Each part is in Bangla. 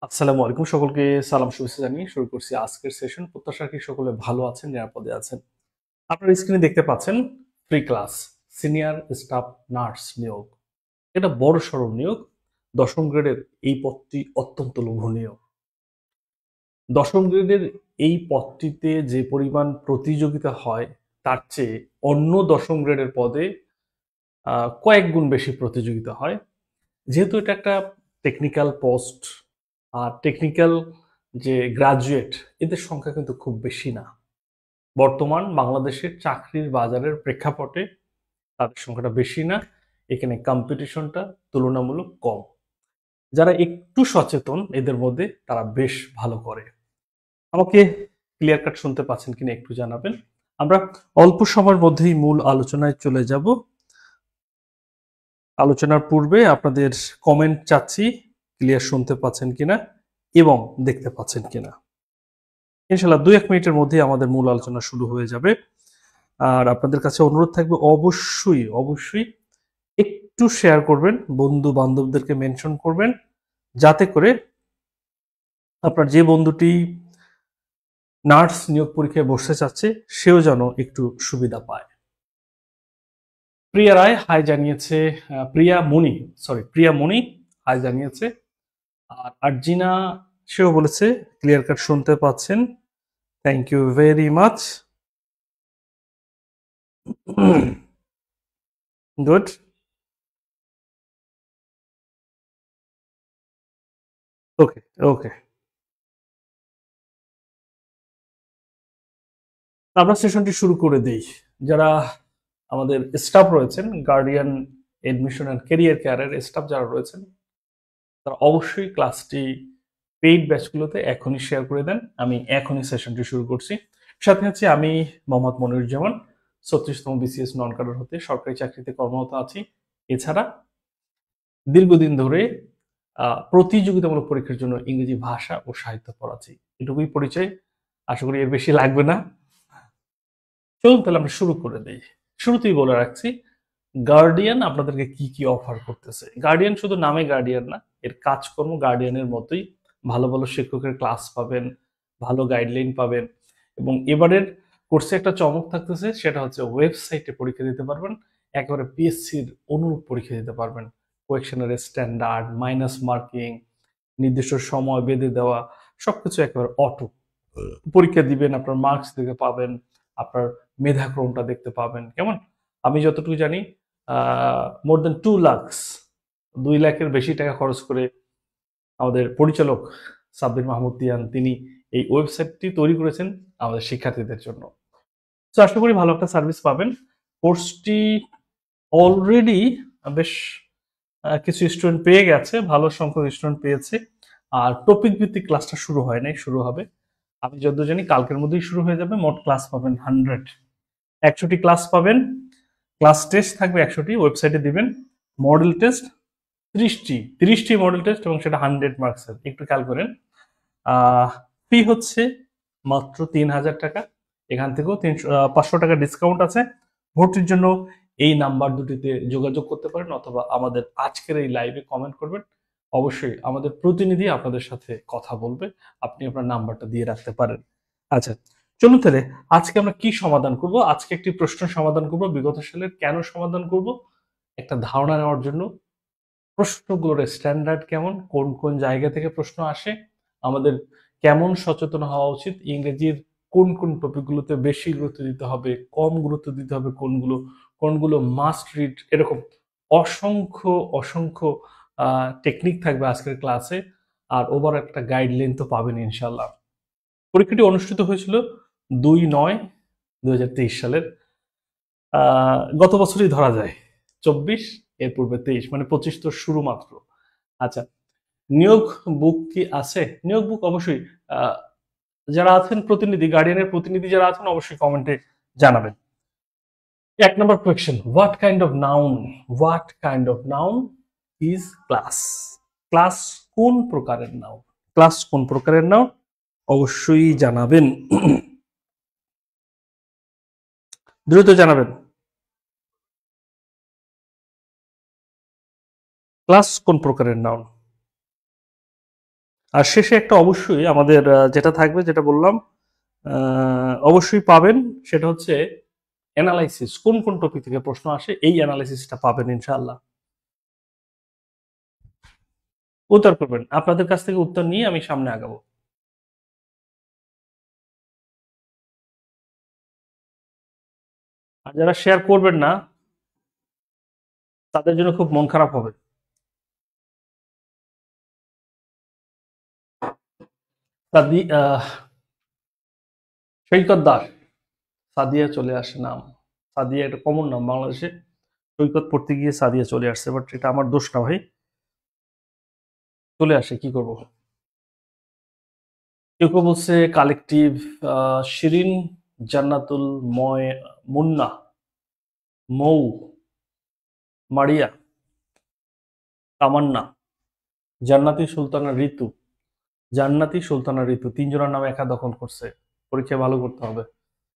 আসসালামু আলাইকুম, সকলকে সালাম শুভেচ্ছা জানিয়ে শুরু করছি আজকের সেশন। প্রত্যাশা রাখি সকলে ভালো আছেন, নিরাপদে আছেন। আপনারা স্ক্রিনে দেখতে পাচ্ছেন free class senior staff nurse নিয়োগ। এটা বড় সড় নিয়োগ। 10ম গ্রেডের এই পদটি অত্যন্ত লোভনীয়। 10ম গ্রেডের এই পদটিতে যে পরিমাণ প্রতিযোগিতা হয় তার চেয়ে অন্য 10ম গ্রেডের পদে কয়েক গুণ বেশি প্রতিযোগিতা হয়। যেহেতু এটা একটা টেকনিক্যাল পোস্ট, আর টেকনিক্যাল যে গ্রাজুয়েট এদের সংখ্যা কিন্তু খুব বেশি না। বর্তমান বাংলাদেশের চাকরির বাজারের প্রেক্ষাপটে তাদের সংখ্যাটা বেশি না। এখানে কম্পিটিশনটা তুলনামূলক কম। যারা একটু সচেতন এদের মধ্যে তারা বেশ ভালো করে। আমাকে ক্লিয়ার কাট শুনতে পাচ্ছেন কিনা একটু জানাবেন। আমরা অল্প সময়ের মধ্যেই মূল আলোচনায় চলে যাব। আলোচনার পূর্বে আপনাদের কমেন্ট চাচ্ছি, ক্লিয়ার শুনতে পাচ্ছেন কিনা এবং দেখতে পাচ্ছেন কিনা। ইনশাল্লাহ 2-1 মিনিটের মধ্যেই আমাদের মূল আলোচনা শুরু হয়ে যাবে। আর আপনাদের কাছে অনুরোধ থাকবে অবশ্যই অবশ্যই একটু শেয়ার করবেন, বন্ধু বান্ধবদেরকে মেনশন করবেন, যাতে করে আপনার যে বন্ধুটি নার্স নিয়োগ পরীক্ষায় বসতে চাচ্ছে সেও যেন একটু সুবিধা পায়। প্রিয়া রায় হাই জানিয়েছে, প্রিয়া মনি হাই জানিয়েছে। আর আরজিনা সেও বলেছে ক্লিয়ার কাট শুনতে পাচ্ছেন, thank you very much. Good. Okay okay, আমরা সেশনটি শুরু করে দেই। যারা আমাদের স্টাফ রয়েছেন, গার্ডিয়ান এডমিশন অ্যান্ড কেরিয়ার কেয়ারের স্টাফ যারা রয়েছেন, তারা অবশ্যই ক্লাসটি পেইড ব্যাচগুলোতে এখনই শেয়ার করে দেন। আমি এখনই সেশনটি শুরু করছি। সাথে আছে আমি মোহাম্মদ মনিরুজ্জামান, 36তম বিসিএস নন ক্যাডার হতে সরকারি চাকরিতে কর্মরত আছি। এছাড়া দীর্ঘদিন ধরে প্রতিযোগিতামূলক পরীক্ষার জন্য ইংরেজি ভাষা ও সাহিত্য পড়াচ্ছি। এটুকুই পরিচয়, আশা করি এর বেশি লাগবে না। চলুন তাহলে আমরা শুরু করে দিই। শুরুতেই বলে রাখছি গার্ডিয়ান আপনাদেরকে কি কি অফার করতেছে। গার্ডিয়ান শুধু নামে গার্ডিয়ান না, এর কাজকর্ম গার্ডিয়ানের মতোই। ভালো ভালো শিক্ষকের ক্লাস পাবেন, ভালো গাইডলাইন পাবেন, এবং এবারের কোর্সে একটা চমক থাকতেছে, সেটা হচ্ছে ওয়েবসাইটে পরীক্ষা দিতে পারবেন। একেবারে পিএসসির অনুরূপ পরীক্ষা দিতে পারবেন। কোয়েকশনের স্ট্যান্ডার্ড, মাইনাস মার্কিং, নির্দিষ্ট সময় বেঁধে দেওয়া, সবকিছু একেবারে অটো। পরীক্ষা দিবেন, আপনার মার্কস দেখতে পাবেন, আপনার মেধাক্রমটা দেখতে পাবেন। কেমন, আমি যতটুকু জানি মোর দেন 2 লাখ, 2 লাখের বেশি টাকা খরচ করে আমাদের পরিচালক সাব্বির মাহমুদ তিয়ান তিনি এই ওয়েবসাইটটি তৈরি করেছেন আমাদের শিক্ষার্থীদের জন্য। তো আশা করি ভালো একটা সার্ভিস পাবেন। কোর্সটি অলরেডি বেশ কিছু স্টুডেন্ট পেয়ে গেছে, ভালো সংখ্যক স্টুডেন্ট পেয়েছে। আর টপিক ভিত্তিক ক্লাসটা শুরু হয় নাই, শুরু হবে আমি যতদূর জানি কালকের মধ্যেই শুরু হয়ে যাবে। মোট ক্লাস পাবেন 100টি ক্লাস পাবেন। ক্লাস টেস্ট থাকবে 100টি, ওয়েবসাইটে দিবেন। মডেল টেস্ট 30টি মডেল টেস্ট, এবং সেটা 100 মার্কসের। একটু খেয়াল করেন, ফি হচ্ছে মাত্র 3000 টাকা। এখান থেকেও 500 টাকা ডিসকাউন্ট আছে। ভর্তির জন্য এই নাম্বার দুটিতে যোগাযোগ করতে পারেন, অথবা আমাদের আজকের এই লাইভে কমেন্ট করবেন। অবশ্যই আমাদের প্রতিনিধি আপনাদের সাথে কথা বলবে, আপনি আপনার নাম্বারটা দিয়ে রাখতে পারেন। আচ্ছা, চলুন তাহলে আজকে আমরা কি সমাধান করব। আজকে একটি প্রশ্ন সমাধান করব, বিগত সালের কেন সমাধান করব একটা ধারণা নেওয়ার জন্য। প্রশ্নগুলোর স্ট্যান্ডার্ড কেমন, কোন কোন জায়গা থেকে প্রশ্ন আসে, আমাদের কেমন সচেতন হওয়া উচিত, ইংরেজির কোন কোন টপিকগুলোতে বেশি গুরুত্ব দিতে হবে, কম গুরুত্ব দিতে হবে, কোনগুলো কোনগুলো মাস্ট রিড, এরকম অসংখ্য অসংখ্য টেকনিক থাকবে আজকের ক্লাসে। আর ওভার একটা গাইডলাইন তো পাবেন ইনশাল্লাহ। পরীক্ষাটি অনুষ্ঠিত হয়েছিল 2/9/2023 সালের। গত বছরই ধরা যায় 24, এর পূর্বে 23, মানে 25 তো শুরু মাত্র। আচ্ছা, নিয়োগ বুক কি আছে? নিয়োগ বুক অবশ্যই আহ, যারা আছেন প্রতিনিধি, গার্ডিয়ানের প্রতিনিধি যারা আছেন, অবশ্যই কমেন্টে জানাবেন। 1 নম্বর question, what kind of noun is class? Class কোন প্রকারের নাউন? ক্লাস কোন প্রকারের নাউন অবশ্যই জানাবেন। দ্রুত জানাবেন। ক্লাস কোন প্রকারের নাউন? আর শেষে একটা অবশ্যই আমাদের যেটা থাকবে, যেটা বললাম অবশ্যই পাবেন, সেটা হচ্ছে অ্যানালাইসিস, কোন কোন টপিক থেকে প্রশ্ন আসে এই অ্যানালাইসিসটা পাবেন ইনশাআল্লাহ। উত্তর করবেন, আপনাদের কাছ থেকে উত্তর নিয়ে আমি সামনে আগাবো। আর যারা শেয়ার করবেন না তাদের জন্য খুব মন খারাপ হবে। সৈকত দাস, সাদিয়া চলে আসে নাম। সাদিয়া একটা কমন নাম বাংলাদেশে, সৈকত পড়তে গিয়ে সাদিয়া চলে আসছে, বাট এটা আমার দোষ না ভাই, চলে আসে, কি করব। কেউ কেউ বলছে কালেকটিভ, শিরিন, জান্নাতুল, ময়, মুন্না, মৌ, মারিয়া, তামান্না, জান্নাতি সুলতানা ঋতু, জান্নাতি সুলতানা ঋতু, তিনজনের নাম একা দখল করছে। পরীক্ষায় ভালো করতে হবে,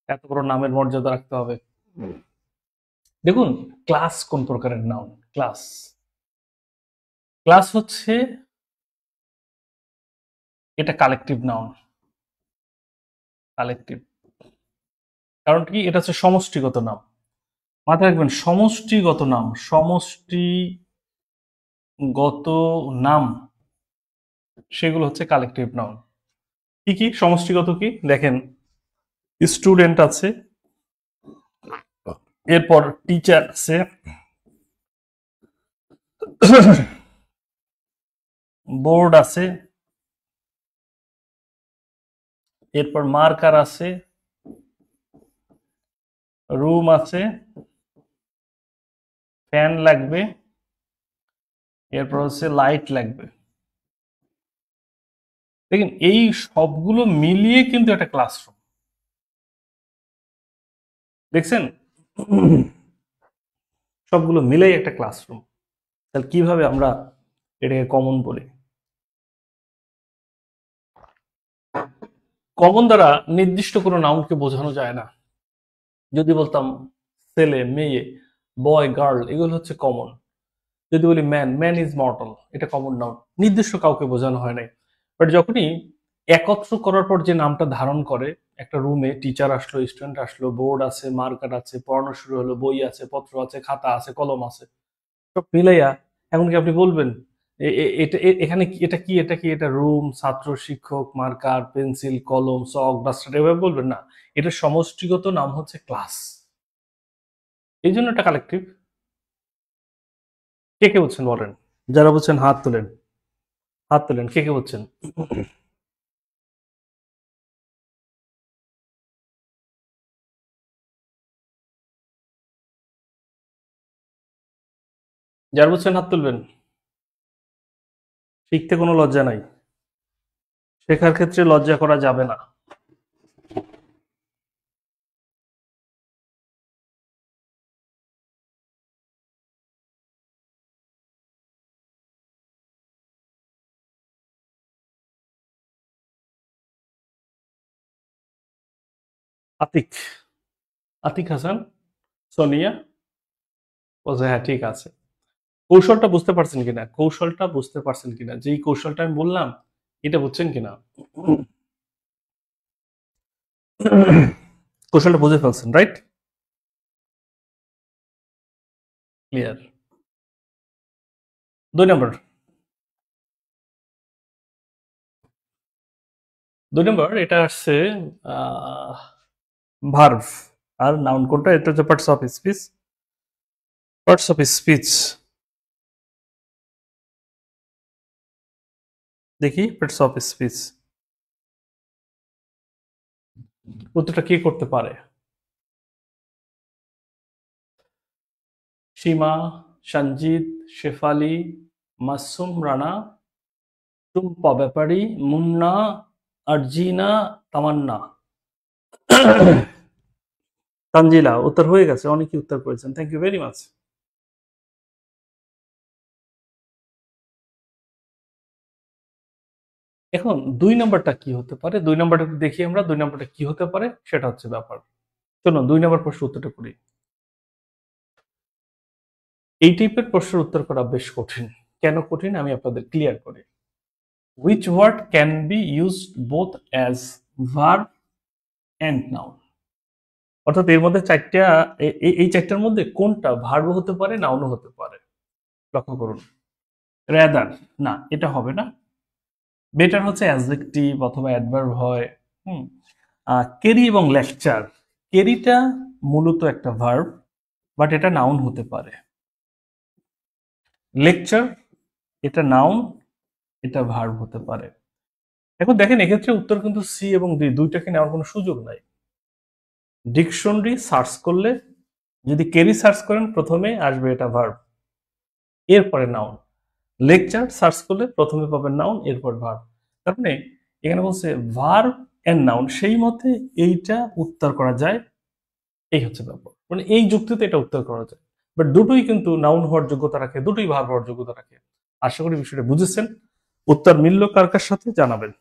এত বড় নামের মর্যাদা রাখতে হবে। দেখুন, ক্লাস কোন প্রকারের নাউন? ক্লাস, ক্লাস হচ্ছে, এটা কালেকটিভ নাউন, কালেকটিভ। কারণ কি, এটা হচ্ছে সমষ্টিগত নাম। মাথায় রাখবেন, সমষ্টিগত নাম, সমষ্টিগত নাম, সেগুলো হচ্ছে কালেকটিভ নাউন। কি কি সমষ্টিগত? কি দেখেন, স্টুডেন্ট আছে, এরপর টিচার আছে, বোর্ড আছে, এরপর মার্কার আছে, রুম আছে, ফ্যান লাগবে, এরপর হচ্ছে লাইট লাগবে। দেখেন, এই সবগুলো মিলিয়ে কিন্তু একটা ক্লাসরুম, দেখছেন? সবগুলো মিলেই একটা ক্লাসরুম। তাহলে কিভাবে আমরা এটাকে কমন বলি? কমন দ্বারা নির্দিষ্ট কোনো নাউনকে বোঝানো যায় না। যদি বলতাম ছেলে, মেয়ে, বয়, গার্ল, এগুলো হচ্ছে কমন। যদি বলি ম্যান, ম্যান ইজ মর্টাল, এটা কমন নাউন, নির্দিষ্ট কাউকে বোঝানো হয় নাই। বাট যখনই একত্র করার পর যে নামটা ধারণ করে, একটা রুমে টিচার আসলো, স্টুডেন্ট আসলো, বোর্ড আছে, মার্কার আছে, পড়ানো শুরু হলো, বই আছে, পত্র আছে, খাতা আছে, কলম আছে, সব মিলাইয়া এমনকি আপনি বলবেন এখানে এটা কি, এটা কি, এটা রুম, ছাত্র, শিক্ষক, মার্কার, পেন্সিল, কলম, চক, ডাস্টার, এভাবে বলবেন না। এটা সমষ্টিগত নাম হচ্ছে ক্লাস, এই জন্য এটা কালেকটিভ। কে কে বলছেন বলেন, যারা বলছেন হাত তোলেন, হাত তোলেন, কে কে বলছেন? যারা বলছেন হাত তুলবেন। শিখতে কোনো লজ্জা নাই, শেখার ক্ষেত্রে লজ্জা করা যাবে না। আতিক, আতিক হাসান, সোনিয়া বলছে হ্যাঁ ঠিক আছে। কৌশলটা বুঝতে পারছেন কিনা, কৌশলটা বুঝতে পারছেন কিনা, যেই কৌশলটা আমি বললাম এটা বুঝছেন কিনা? কৌশলটা বুঝে ফেলছেন, রাইট? ক্লিয়ার। 2 নম্বর, 2 নম্বর, এটা আসছে ভার্ভ। আর নাউন কোনটা? এটা হচ্ছে parts of speech, parts of speech. দেখি পার্টস অফ স্পিচ, উত্তরটা কি করতে পারে? সীমা, সঞ্জিত, শেফালি, মাসুম রানা, টুম্পা ব্যাপারী, মুন্না, আরজিনা, তামান্না, তানজিলা। উত্তর হয়ে গেছে, অনেকেই উত্তর করেছেন, থ্যাংক ইউ ভেরি মাচ। এখন 2 নম্বরটা কি হতে পারে? 2 নম্বরটা একটু দেখি আমরা, 2 নম্বরটা কি হতে পারে সেটা হচ্ছে ব্যাপার। চলুন 2 নম্বর প্রশ্ন উত্তরটা করি। এই টাইপের প্রশ্নের উত্তর করা বেশ কঠিন। কেন কঠিন আমি আপনাদের ক্লিয়ার করি। which word can be used both as verb and noun? অর্থাৎ এর মধ্যে চারটা, এই চারটার মধ্যে কোনটা ভার্ব হতে পারে, নাউনও হতে পারে? লক্ষ্য করুন। রেদার, না এটা হবে না। বেটার হচ্ছে অ্যাডজেক্টিভ অথবা অ্যাডভার্ব হয়। হুম। কেরি এবং লেকচার, কেরিটা মূলত একটা ভার্ব, বাট এটা নাউন হতে পারে। লেকচার এটা নাউন, এটা ভার্ব হতে পারে। এখন দেখেন এক্ষেত্রে উত্তর কিন্তু সি এবং ডি দুইটাকে নেওয়ার কোনো সুযোগ নাই। ডিকশনারি সার্চ করলে যদি কেরি সার্চ করেন প্রথমে আসবে এটা ভার্ব, এরপরে নাউন। লেকচার সার্চ করলে প্রথমে পাবেন নাউন, এরপর ভার্ব। তার মানে এখানে বলছে ভার্ব এন্ড নাউন, সেই মতে এইটা উত্তর করা যায়। এই হচ্ছে ব্যাপার, মানে এই যুক্তিতে এটা উত্তর করা যায়। বাট দুটোই কিন্তু নাউন হওয়ার যোগ্যতা রাখে, দুটোই ভার্ব হওয়ার যোগ্যতা রাখে। আশা করি বিষয়টা বুঝেছেন। উত্তর মিলল কার কার সাথে জানাবেন।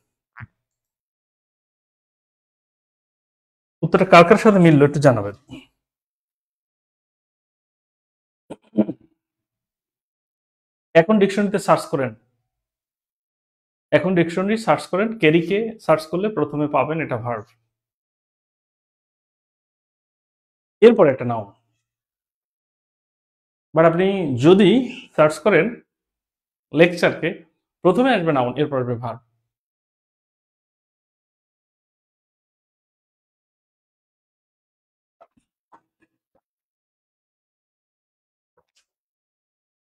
উত্তরটা কার কার সাথে মিলল একটু জানাবেন। এখন ডিকশনারিতে সার্চ করেন, এখন ডিকশনারি সার্চ করেন, কেরিকে সার্চ করলে প্রথমে পাবেন এটা ভার্ব, এরপর একটা নাউন। বাট আপনি যদি সার্চ করেন লেকচারকে, প্রথমে আসবে নাউন, এরপর আসবে ভার্ব।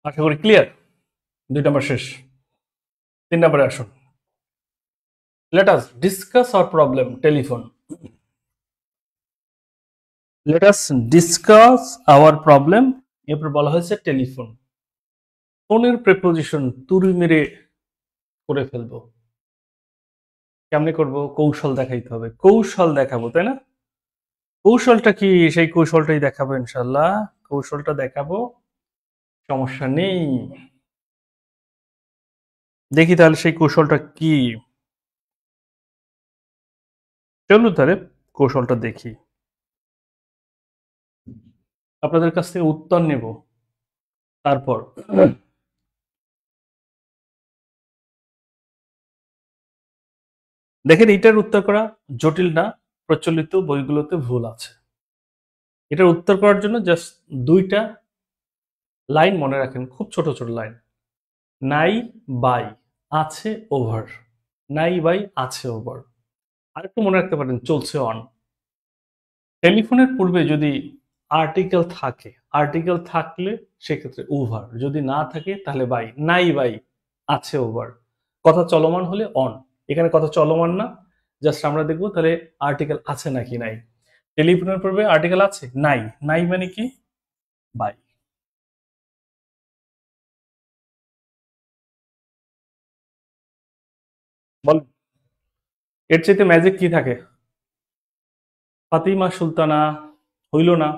আশা করি ক্লিয়ার। 2 নম্বর শেষ, 3 নম্বরে আসুন। Let us discuss hour problem telephone. Let us discuss hour problem, এরপর বলা হয়েছে টেলিফোন। ফোনের প্রেপোজিশন তুড়ি মেরে করে ফেলবো। কেমনে করব? কৌশল দেখাইতে হবে, কৌশল দেখাবো, তাই না? কৌশলটা কি? সেই কৌশলটাই দেখাবো ইনশাল্লাহ। কৌশলটা দেখাবো, সমস্যা নেই। দেখি তাহলে সেই কৌশলটা কি। চলুন তাহলে কৌশলটা দেখি, আপনাদের কাছ থেকে উত্তর নেব। তারপর দেখেন এটার উত্তর করা জটিল না, প্রচলিত বইগুলোতে ভুল আছে। এটার উত্তর করার জন্য জাস্ট 2টা লাইন মনে রাখেন, খুব ছোট ছোট লাইন। নাই বাই আছে ওভার, নাই বাই আছে ওভার। আরেকটু মনে রাখতে পারেন চলছে অন। টেলিফোনের পূর্বে যদি আর্টিকেল থাকে, আর্টিকেল থাকলে সেক্ষেত্রে ওভার, যদি না থাকে তাহলে বাই। নাই বাই আছে ওভার, কথা চলমান হলে অন। এখানে কথা চলমান না, জাস্ট আমরা দেখবো তাহলে আর্টিকেল আছে নাকি নাই। টেলিফোনের পূর্বে আর্টিকেল আছে, নাই, নাই মানে কি? বাই। বল, এর চাইতে ম্যাজিক কি থাকে? ফাতিমা সুলতানা হইল না।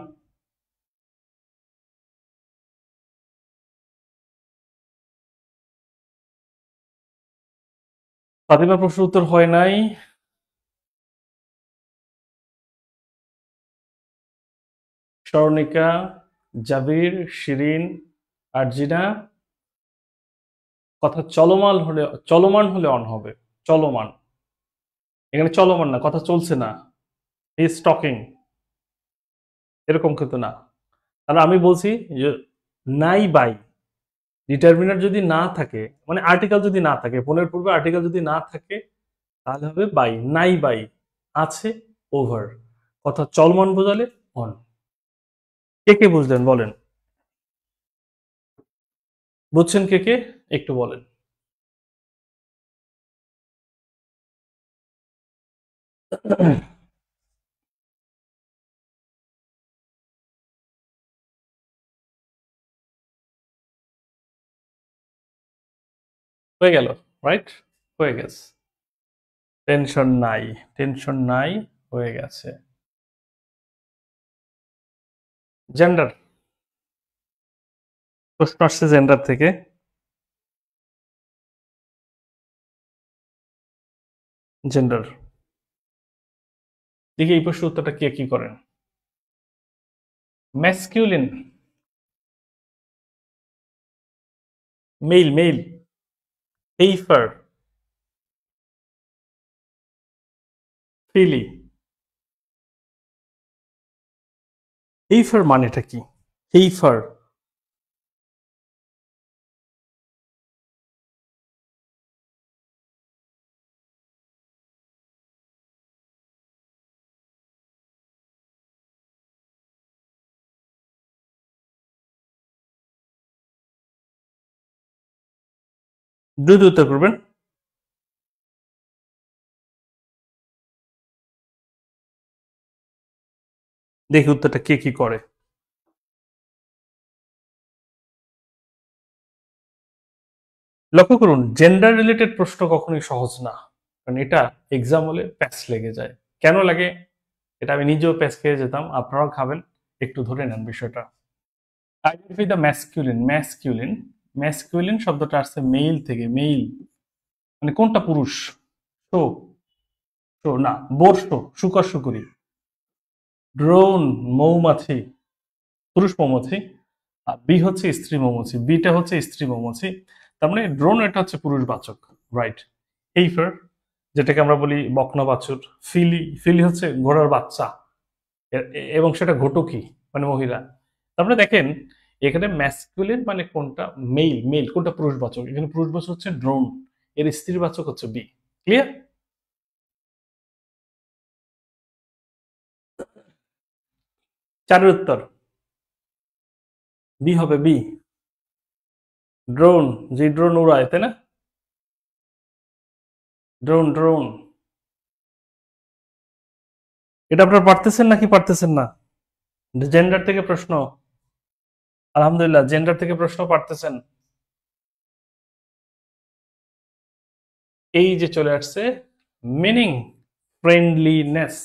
ফাতিমা প্রশ্ন উত্তর হয় নাই। স্বর্ণিকা, জাবির, শিরিন, আরজিনা। কথা চলমান হলে, চলমান হলে অন হবে। চলমান, এখানে চলমান না, কথা চলছে না, ইজ টকিং, এরকম কিন্তু না। তাহলে আমি বলছি যে নাই বাই, ডিটারমিনার যদি না থাকে, মানে আর্টিকেল যদি না থাকে, ফোনের পূর্বে আর্টিকেল যদি না থাকে, তাহলে হবে বাই। নাই বাই আছে ওভার, কথা চলমান বোঝালে অন। কে কে বুঝলেন বলেন? বুঝছেন কে কে? একটু বলেন। হয়ে গেল, রাইট, হয়ে গেছে। টেনশন নাই, টেনশন নাই, হয়ে গেছে। জেন্ডার, প্রশ্ন আসছে জেন্ডার থেকে। জেন্ডার, দেখি এই প্রশ্নের উত্তরটা কে কি করেন। Masculine, male, male, heifer, filly. Heifer মানেটা কি? হেইফার দ্রুত উত্তর করবেন। দেখি উত্তরটা কে কি করে। লক্ষ্য করুন, জেন্ডার রিলেটেড প্রশ্ন কখনোই সহজ না, কারণ এটা এক্সাম হলে প্যাচ লেগে যায়। কেন লাগে? এটা আমি নিজেও প্যাচ খেয়ে যেতাম, আপনারাও খাবেন। একটু ধরে নেন বিষয়টা। Identify the masculine. Masculine, masculine শব্দটা আসছে মেইল থেকে। মেইল মানে কোনটা পুরুষ? শো, শো না, বর্ষ, শুকর শুকুরি। ড্রোন মৌমাছি, পুরুষ মৌমাছি। আর বি হচ্ছে স্ত্রী মৌমাছি, বিটা হচ্ছে স্ত্রী মৌমাছি। তার মানে ড্রোন এটা হচ্ছে পুরুষবাচক, রাইট। এইফার, যেটাকে আমরা বলি বকনা বাছুর। ফিলি, ফিলি হচ্ছে ঘোড়ার বাচ্চা, এবং সেটা ঘটকি মানে মহিলা। তারপরে দেখেন এখানে ম্যাসকুলিন মানে কোনটা মেইল, মেইল কোনটা পুরুষবাচক, এখানে পুরুষবাচক হচ্ছে ড্রোন, এর স্ত্রীবাচক হচ্ছে বি। ক্লিয়ার? চারের উত্তর বি হবে, বি। ড্রোন, যে ড্রোন উড়ায়, তাই না? Drone, drone. এটা আপনারা পারতেছেন নাকি পারতেছেন না? জেন্ডার থেকে প্রশ্ন, আলহামদুলিল্লাহ, জেন্ডার থেকে প্রশ্ন পারতেছেন। এই যে চলে আসছে মিনিং, ফ্রেন্ডলিনেস,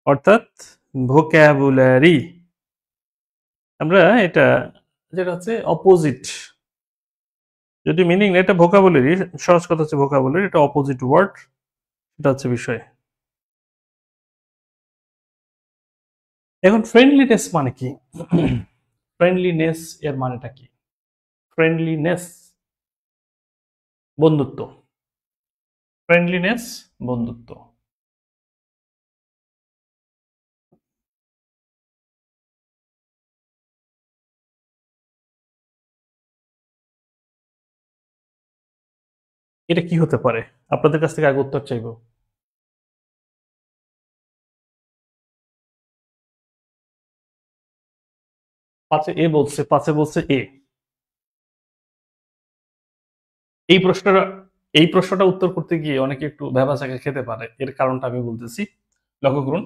অর্থাৎ ভোক্যাবুলারি। আমরা এটা, যেটা হচ্ছে অপোজিট, যদি মিনিং এটা ভোকাবুলারি, সহজ কথা হচ্ছে ভোকাবুলারি, এটা অপোজিট ওয়ার্ড, এটা হচ্ছে বিষয়। এখন ফ্রেন্ডলিনেস মানে কি? ফ্রেন্ডলিনেস এর মানেটা কি? ফ্রেন্ডলিনেস বন্ধুত্ব, ফ্রেন্ডলিনেস বন্ধুত্ব। এটা কি হতে পারে? আপনাদের কাছ থেকে আগে উত্তর চাইবো। পাঁচে এ বলছে, পাঁচে বলছে এ। এই প্রশ্নটা, এই প্রশ্নটা উত্তর করতে গিয়ে অনেকে একটু ভেবাচাকা খেতে পারে, এর কারণটা আমি বলতেছি। লক্ষ্য করুন,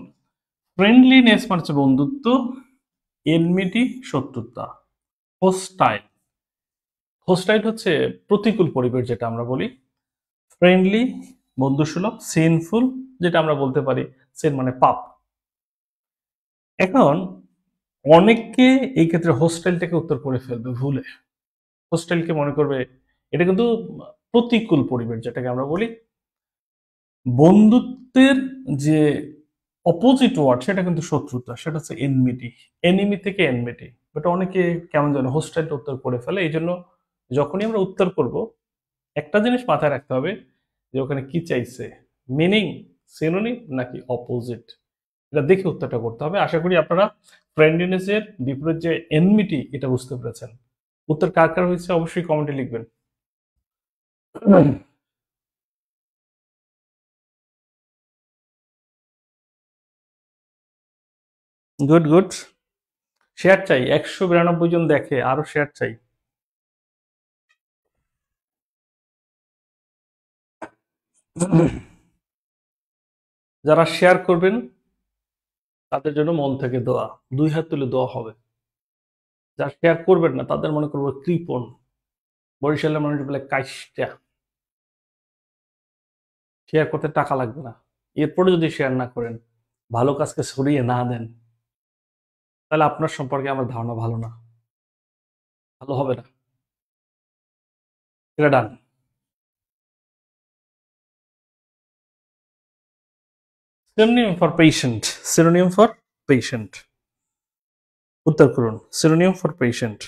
ফ্রেন্ডলিনেস মানে হচ্ছে বন্ধুত্ব, এনমিটি শত্রুতা, হোস্টাইল, হোস্টাইল হচ্ছে প্রতিকূল পরিবেশ যেটা আমরা বলি, ফ্রেন্ডলি বন্ধুসুলভ, সিনফুল যেটা আমরা বলতে পারি, সিন মানে পাপ। এখন অনেকে এই ক্ষেত্রে হোস্টাইলটাকে উত্তর করে ফেলবে ভুলে, হোস্টাইলকে মনে করবে এটা কিন্তু প্রতিকূল পরিবেশ যেটাকে আমরা বলি। বন্ধুত্বের যে অপোজিট ওয়ার্ড সেটা কিন্তু শত্রুতা, সেটা হচ্ছে এনমিটি, এনিমি থেকে এনমিটি। বাট অনেকে কেমন যেন হোস্টাইল উত্তর করে ফেলে। এই জন্য যখনই আমরা উত্তর করব, একটা জিনিস মাথায় রাখতে হবে যে ওখানে কি চাইছে, মিনিং, সিনোনিম নাকি অপোজিট, এটা দেখে উত্তরটা করতে হবে। আশা করি আপনারা ফ্রেন্ডলিনেস এর বিপরীত যে এনমিটি এটা বুঝতে পেরেছেন। উত্তর কার কার হয়েছে অবশ্যই কমেন্টে লিখবেন। Good, good. শেয়ার চাই, 192 জন দেখে, আরো শেয়ার চাই। যারা শেয়ার করবেন তাদের জন্য মন থেকে দোয়া, দুই হাত তুলে দোয়া হবে। যারা শেয়ার করবেন না তাদের মনে করবো কৃপণ, বরিশালের মানুষ বলে কাইস্টা। শেয়ার করতে টাকা লাগবে না, এরপরে যদি শেয়ার না করেন, ভালো কাজকে সরিয়ে না দেন, তাহলে আপনার সম্পর্কে আমার ধারণা ভালো না, ভালো হবে না। এটা done. Synonym for patient, synonym for patient, উত্তর করুন। সিনোনিম ফর পেশেন্ট,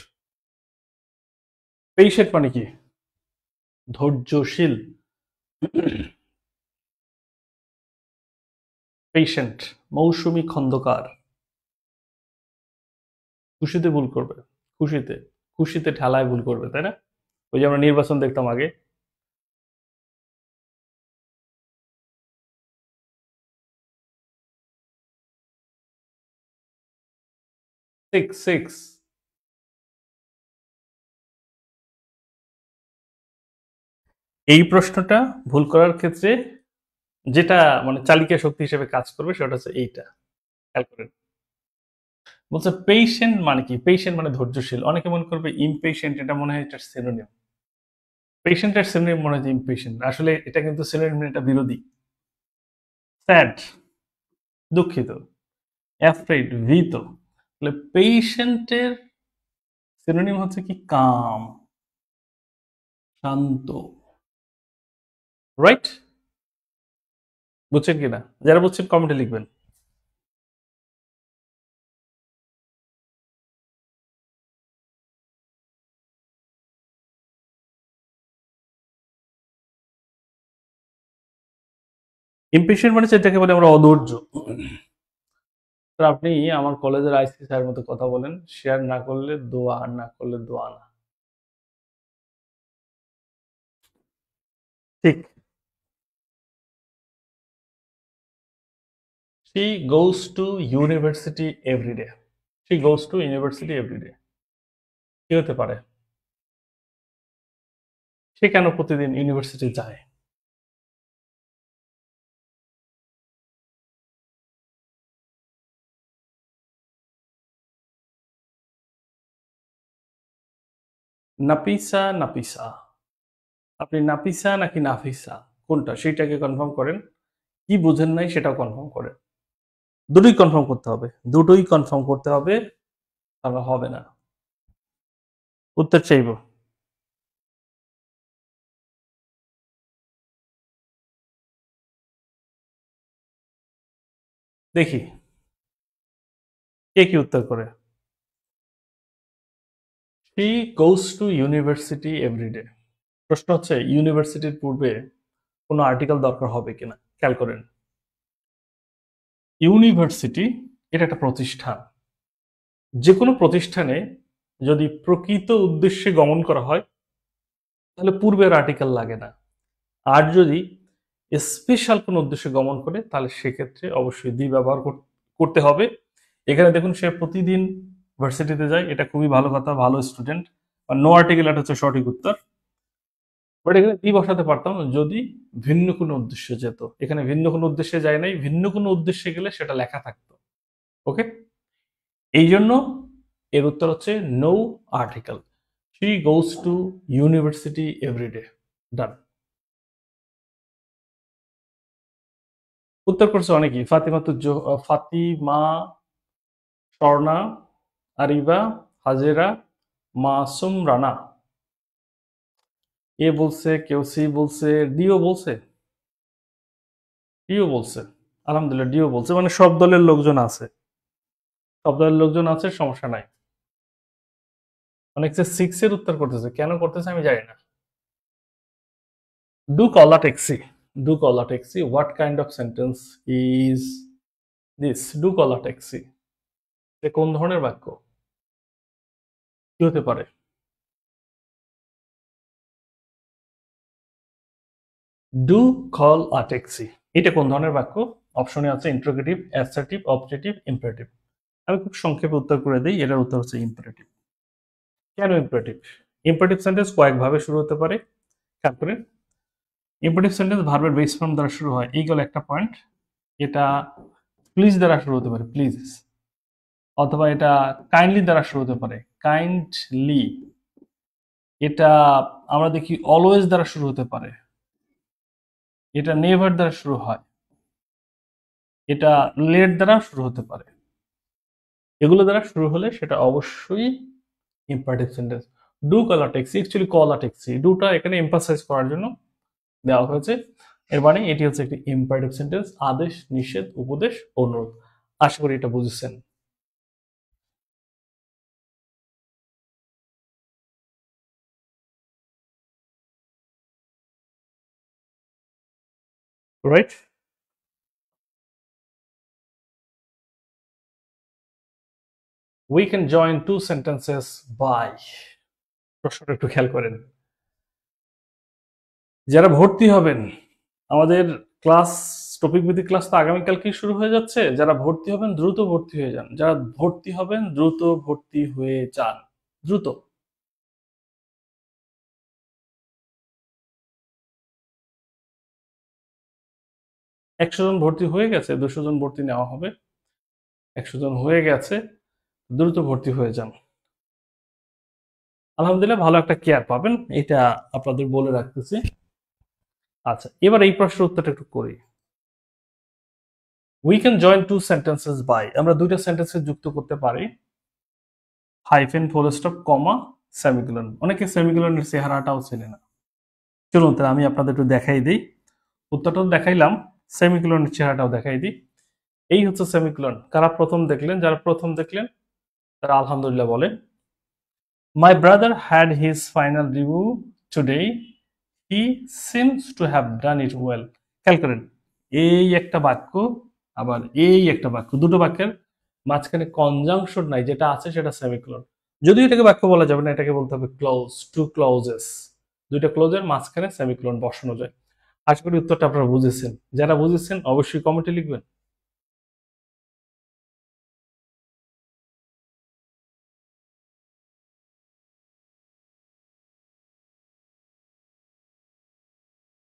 পেশেন্ট মানে কি? ধৈর্যশীল। পেশেন্ট, মৌসুমী খন্দকার। খুশিতে ভুল করবে, খুশিতে, খুশিতে ঠেলায় ভুল করবে, তাই না? ওই যে আমরা নির্বাচন দেখতাম আগে। 6 6। এই প্রশ্নটা ভুল করার ক্ষেত্রে যেটা মানে চালিকা শক্তি হিসেবে কাজ করবে সেটা হচ্ছে এইটা, খেয়াল করেন। বলছে পেশেন্ট মানে কি? পেশেন্ট মানে ধৈর্যশীল। অনেকে মনে করবে ইমপেশেন্ট, এটা মনে হয় এটা সিনোনিম। পেশেন্টের সিনোনিম মনে হয় ইমপেশেন্ট, আসলে এটা কিন্তু সিনোনিম, এটা বিরোধী। স্যাড, দুঃখিত। অ্যাফ্রেড, ভীত। তাহলে পেশেন্টের সিনোনিম হচ্ছে কি? কাম, শান্ত। রাইট? বুঝছেন কিনা? যারা বুঝছেন কমেন্টে লিখবেন। ইমপেশেন্ট মানে যেটাকে বলে আমরা অধৈর্য। তো আপনি আমার কলেজের আইসি স্যার মতো কথা বলেন, শেয়ার না করলে দোয়া, আর না করলে দোয়া না। ঠিক। She goes to university every day. She goes to university every day. কি হতে পারে? সে কেন প্রতিদিন ইউনিভার্সিটি যায়? নাপিসা, নাপিসা। আপনি নাপিসা নাকি নাফিসা কোনটা সেটাকে কনফার্ম করেন। কি বুঝেন নাই সেটাও কনফার্ম করেন। দুটোই কনফার্ম করতে হবে, দুটোই কনফার্ম করতে হবে, তাহলে হবে না। উত্তর চাইব। দেখি কে কি উত্তর করে। She goes to university every day. প্রশ্ন হচ্ছে ইউনিভার্সিটির পূর্বে কোনো আর্টিকেল দরকার হবে কিনা, খেয়াল করেন। ইউনিভার্সিটি এটা একটা প্রতিষ্ঠান। যে কোনো প্রতিষ্ঠানে যদি প্রকৃত উদ্দেশ্যে গমন করা হয় তাহলে পূর্বের আর্টিকেল লাগে না। আর যদি স্পেশাল কোনো উদ্দেশ্যে গমন করে তাহলে সেক্ষেত্রে অবশ্যই দি ব্যবহার করতে হবে। এখানে দেখুন সে প্রতিদিন ভার্সিটিতে যায়, এটা খুবই ভালো কথা, ভালো স্টুডেন্ট। নো আর্টিকেল, এটা হচ্ছে সঠিক উত্তর। বাট এখানে দি বসাতে পারতাম যদি ভিন্ন কোনো উদ্দেশ্যে যেত। এখানে ভিন্ন কোনো উদ্দেশ্যে যায় নাই, ভিন্ন কোনো উদ্দেশ্যে গেলে সেটা লেখা থাকতো। ওকে, এই জন্য এর উত্তর হচ্ছে no article. She goes to university everyday. Done. উত্তর করছে অনেকেই। ফাতিমা, স্বর্ণা, আরিবা, হাজেরা, মাসুম রানা। এ বলছে, কেউ সি বলছে, ডিও বলছে। ডিও বলছে। আলহামদুলিল্লাহ, ডিও বলছে, মানে সব দলের লোকজন আছে। সব দলের লোকজন আছে, সমস্যা নাই। অনেক যে 6 এর উত্তর করতেছে, কেন করতেছে আমি জানি না। Do call a taxi. Do call a taxi, what kind of sentence is this? Do call a taxi, এটা কোন ধরনের বাক্য? কি হতে পারে? ডু কল আ ট্যাক্সি, এটা কোন ধরনের বাক্য? অপশনে আছে ইন্টারোগেটিভ, অ্যাসার্টিভ, অবজেক্টিভ, ইম্পারেটিভ। আমি খুব সংক্ষেপে উত্তর করে দিই, এটার উত্তর হচ্ছে ইম্পারেটিভ। কেন ইম্পারেটিভ? ইম্পারেটিভ সেন্টেন্স কয়েকভাবে শুরু হতে পারে, খেয়াল করেন। ইম্পারেটিভ সেন্টেন্স ভার্বের বেস ফর্ম দ্বারা শুরু হয়, এই গেল একটা পয়েন্ট। এটা প্লিজ দ্বারা শুরু হতে পারে, প্লিজ। অথবা এটা কাইন্ডলি দ্বারা শুরু হতে পারে, কাইন্ডলি। এটা আমরা দেখি অলওয়েজ দ্বারা শুরু হতে পারে। এটা নেভার দ্বারা শুরু হয়। এটা লেট দ্বারা শুরু হতে পারে। এগুলো দ্বারা শুরু হলে সেটা অবশ্যই imperative sentence. Do call a taxi, actually call a taxi, ডুটা এখানে এমফাসাইজ করার জন্য দেওয়া হয়েছে। এর মানে এটি হচ্ছে একটি ইম্পারেটিভ সেন্টেন্স, আদেশ, নিষেধ, উপদেশ, অনুরোধ। আশা করি এটা বুঝেছেন। Right? We can join two sentences by. প্রশ্নটা একটু খেয়াল করেন। যারা ভর্তি হবেন, আমাদের ক্লাস, টপিক ভিত্তিক ক্লাস তো আগামীকালকেই শুরু হয়ে যাচ্ছে। যারা ভর্তি হবেন দ্রুত ভর্তি হয়ে যান, যারা ভর্তি হবেন দ্রুত ভর্তি হয়ে যান, দ্রুত। একশো জন ভর্তি হয়ে গেছে, 200 জন ভর্তি নেওয়া হবে। 100 জন হয়ে গেছে, দ্রুত ভর্তি হয়ে যান। আলহামদুলিল্লাহ, ভালো একটা কেয়ার পাবেন, এটা আপনাদের বলে রাখতেছি। আচ্ছা, এবার এই প্রশ্নের উত্তরটা একটু করি। We can join two sentences by, আমরা দুইটা সেন্টেন্সে যুক্ত করতে পারি hyphen, full stop, comma, semicolon. অনেকে সেমিকোলনের চেহারাটাও চেনে না। চলুন তাহলে আমি আপনাদের একটু দেখাই দিই। উত্তরটাও দেখাইলাম, সেমিকোলনের চেহারাটাও দেখাই দিই। এই হচ্ছে সেমিকোলন। কারা প্রথম দেখলেন? যারা প্রথম দেখলেন তারা আলহামদুলিল্লাহ বলেন। My brother had his final review today. He seems to have done it well. খেয়াল করেন, এই একটা বাক্য, আবার এই একটা বাক্য, দুটো বাক্যের মাঝখানে কনজাংশন নাই, যেটা আছে সেটা সেমিকোলন। যদিও এটাকে বাক্য বলা যাবে না, এটাকে বলতে হবে ক্লজ, টু ক্লজেস। দুইটা ক্লজের মাঝখানে সেমিকোলন বসানো যায়। আশা করি উত্তরটা আপনারা বুঝেছেন। যারা বুঝেছেন অবশ্যই কমেন্টে লিখবেন।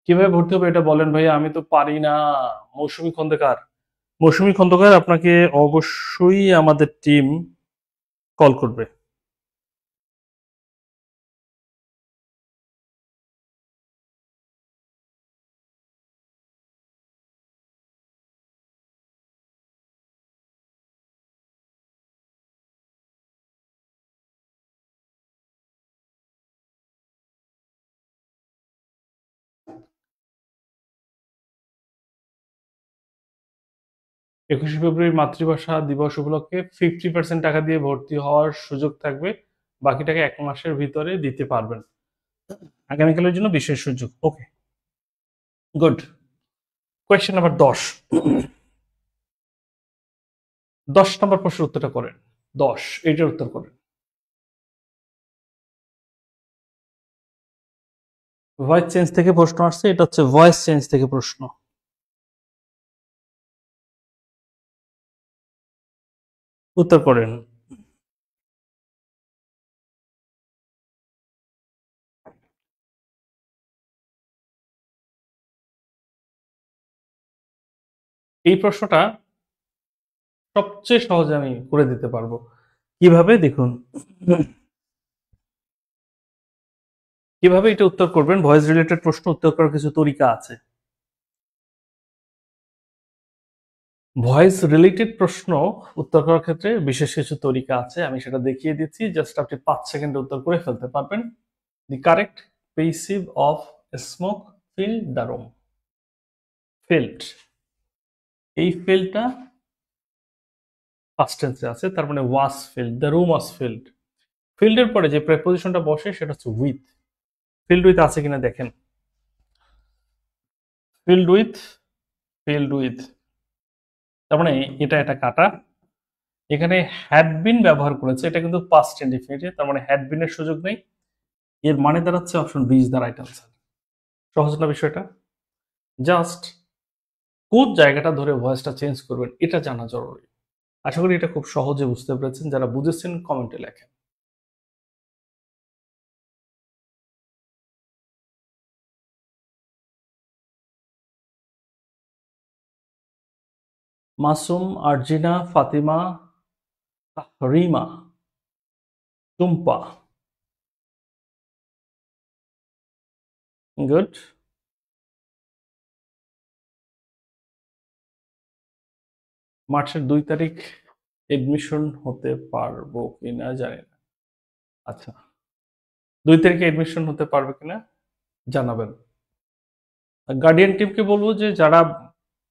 কিভাবে ভর্তি হবে এটা বলেন ভাইয়া, আমি তো পারি না। মৌসুমী খন্দকার, মৌসুমী খন্দকার আপনাকে অবশ্যই আমাদের টিম কল করবে। একুশে ফেব্রুয়ারি মাতৃভাষা দিবস উপলক্ষে 50% টাকা দিয়ে ভর্তি হওয়ার সুযোগ থাকবে, বাকি টাকা 1 মাসের ভিতরে দিতে পারবেন। আগামীকালের জন্য বিশেষ সুযোগ। ওকে, গুড। Question number 10। 10 নম্বর প্রশ্নের উত্তরটা করেন। 10, এইটার উত্তর করেন। ভয়েস চেঞ্জ থেকে প্রশ্ন আসছে, এটা হচ্ছে ভয়েস চেঞ্জ থেকে প্রশ্ন। উত্তর করেন। এই প্রশ্নটা সবচেয়ে সহজে আমি করে দিতে পারবো। কিভাবে দেখুন, কিভাবে এটা উত্তর করবেন। ভয়েস রিলেটেড প্রশ্ন উত্তর করার কিছু তরিকা আছে। ভয়েস রিলেটেড প্রশ্ন উত্তর করার ক্ষেত্রে বিশেষ কিছু তরিকা আছে, আমি সেটা দেখিয়ে দিচ্ছি। জাস্ট আপনি 5 সেকেন্ডে উত্তর করে ফেলতে পারবেন। The correct passive of smoke filled the room. Filled, এই ফিল্ডটা পাস্ট টেন্সে আছে, তার মানে was filled, the room was filled. ফিল্ডের পরে যে প্রেপোজিশনটা বসে সেটা হচ্ছে উইথ। ফিল্ড উইথ আছে কিনা দেখেন। ফিল্ড উইথ, ফিল্ড উইথ, তার মানে এটা কাটা। এখানে হ্যাড বিন ব্যবহার করেছে, এটা কিন্তু পাস্ট ইনডিফিনিটিভ, তার মানে হ্যাড বিনের সুযোগ নেই। এর মানে দাঁড়াচ্ছে option B is the right answer. সহজ না বিষয়টা? জাস্ট কোন জায়গাটা ধরে ভয়েসটা চেঞ্জ করবেন এটা জানা জরুরি। আশা করি এটা খুব সহজে বুঝতে পেরেছেন। যারা বুঝেছেন কমেন্টে লেখেন। মাসুম, আরজিনা, ফাতিমা, তাহরিমা, টুম্পা। গুড। মার্চের 2 তারিখ এডমিশন হতে পারবো কিনা জানি না। আচ্ছা, 2 তারিখে এডমিশন হতে পারবে কিনা জানাবেন। গার্ডিয়ান টিমকে বলবো যে যারা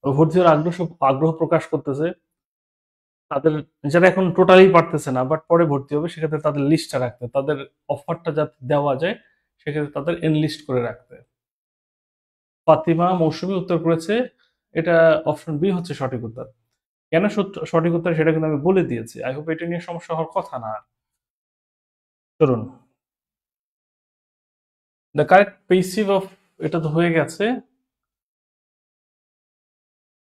ভর্তি হওয়ার আগ্রহ প্রকাশ করতেছে, তাদের, যারা এখন টোটালি পারতেছে না বাট পরে ভর্তি হবে, সেক্ষেত্রে তাদের লিস্টটা রাখতে, তাদের অফারটা যাতে দেওয়া যায় সেক্ষেত্রে তাদের এনলিস্ট করে রাখতে। ফাতিমা মৌসুমী উত্তর করেছে, এটা অপশন বি হচ্ছে সঠিক উত্তর। কেন সঠিক উত্তর সেটা কিন্তু আমি বলে দিয়েছি। আই হোপ এটা নিয়ে সমস্যা হওয়ার কথা না। চলুন, দ্য কারেক্ট পেসিভ অফ, এটা তো হয়ে গেছে।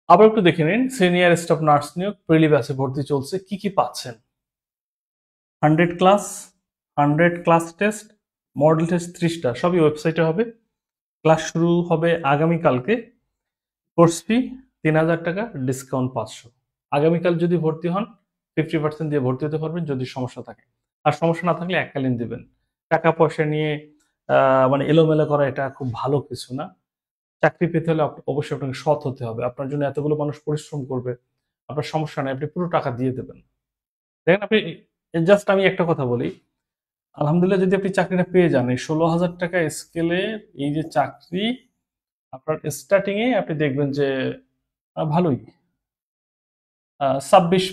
আবার একটু দেখে নিন, সিনিয়র স্টাফ নার্স নিয়োগ প্রিলি ব্যাচে ভর্তি চলছে, কি কি পাচ্ছেন? 100 class, 100 class test, model test 30টা, সবই ওয়েবসাইটে হবে। ক্লাস শুরু হবে আগামীকালকে। কোর্স ফি 3000 টাকা, ডিসকাউন্ট 500। আগামীকাল যদি ভর্তি হন 50% দিয়ে ভর্তি হতে পারবেন যদি সমস্যা থাকে, আর সমস্যা না থাকলে এককালীন দিবেন। টাকা পয়সা নিয়ে মানে এলোমেলো করা এটা খুব ভালো কিছু না। চাকরি পেতে হলে অবশ্যই আপনাকে সৎ হতে হবে। আপনার জন্য এতগুলো মানুষ পরিশ্রম করবে, আপনার সমস্যা নেই, আপনি পুরো টাকা দিয়ে দেবেন। দেখেন আপনি, জাস্ট আমি একটা কথা বলি, আলহামদুলিল্লাহ যদি আপনি চাকরিটা পেয়ে যান, এই 16,000 টাকা স্কেলে এই যে চাকরি, আপনার স্টার্টিং এ আপনি দেখবেন যে ভালোই 26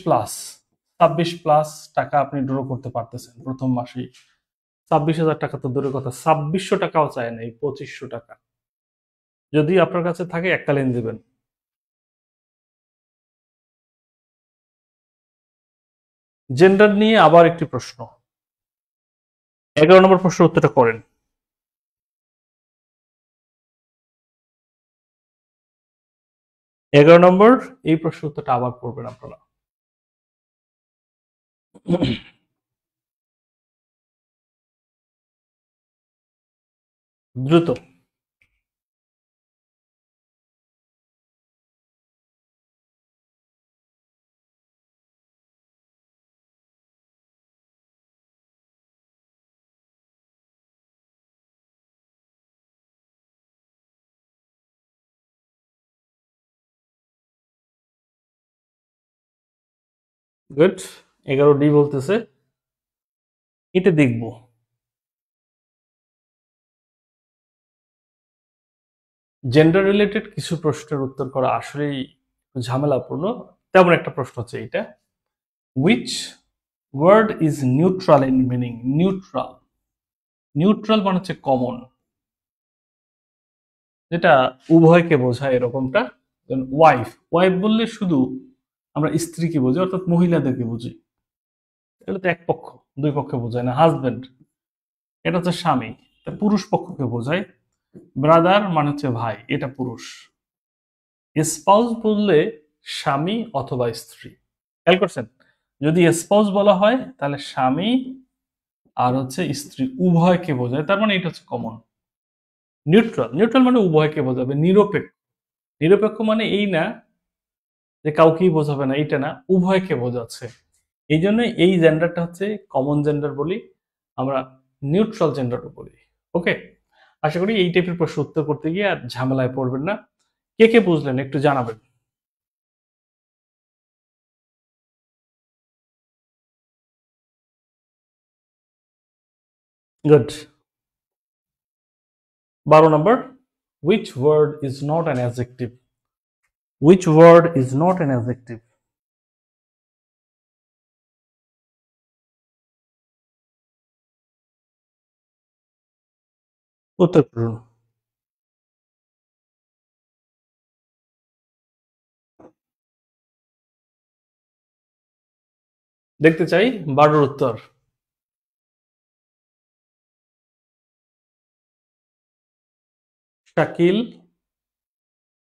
প্লাস টাকা আপনি ড্র করতে পারতেছেন প্রথম মাসেই। 26,000 টাকা তো দূরের কথা, 2600 টাকাও চায় না, এই 2500 টাকা যদি আপনার কাছে থাকে এককালীন দিবেন। জেন্ডার নিয়ে আবার একটি প্রশ্ন, 11 নম্বর প্রশ্নের উত্তরটা করেন। 11 নম্বর এই প্রশ্নের উত্তরটা আবার করবেন আপনারা। দ্রুত। গুড। 11D বলতেছে, এটা দেখব। জেন্ডার রিলেটেড কিছু প্রশ্নের উত্তর করা আসলেই ঝামেলাপূর্ণ। তেমন একটা প্রশ্ন হচ্ছে এইটা, which word is neutral in meaning? Neutral, neutral মানে হচ্ছে কমন, যেটা উভয়কে বোঝায় এরকমটা। ওয়াইফ, ওয়াইফ বললে শুধু আমরা স্ত্রীকে বুঝি, অর্থাৎ মহিলাদেরকে বুঝি। এটা তো এক পক্ষ, দুই পক্ষে বোঝায় না। হাজবেন্ড, এটা হচ্ছে স্বামী, পুরুষ পক্ষকে বোঝায়। ব্রাদার মানে হচ্ছে ভাই, এটা পুরুষ। স্পাউস বললে স্বামী অথবা স্ত্রী। খেয়াল করছেন, যদি স্পাউস বলা হয় তাহলে স্বামী আর হচ্ছে স্ত্রী উভয়কে বোঝায়, তার মানে এটা হচ্ছে কমন। নিউট্রাল, নিউট্রাল মানে উভয়কে বোঝাবে। নিরপেক্ষ, নিরপেক্ষ মানে এই না যে কাউকেই বোঝাবে না, এইটা না, উভয়কে বোঝাচ্ছে। এই জন্য এই জেন্ডারটা হচ্ছে কমন জেন্ডার বলি, আমরা নিউট্রাল জেন্ডারও বলি। ওকে, আশা করি এই টাইপের প্রশ্ন উত্তর করতে গিয়ে আর ঝামেলায় পড়বেন না। কে কে বুঝলেন একটু জানাবেন। Good. 12 number, which word is not an adjective? Which word is not an adjective? উত্তর করুন। দেখতে চাই 12 উত্তর। Shakil,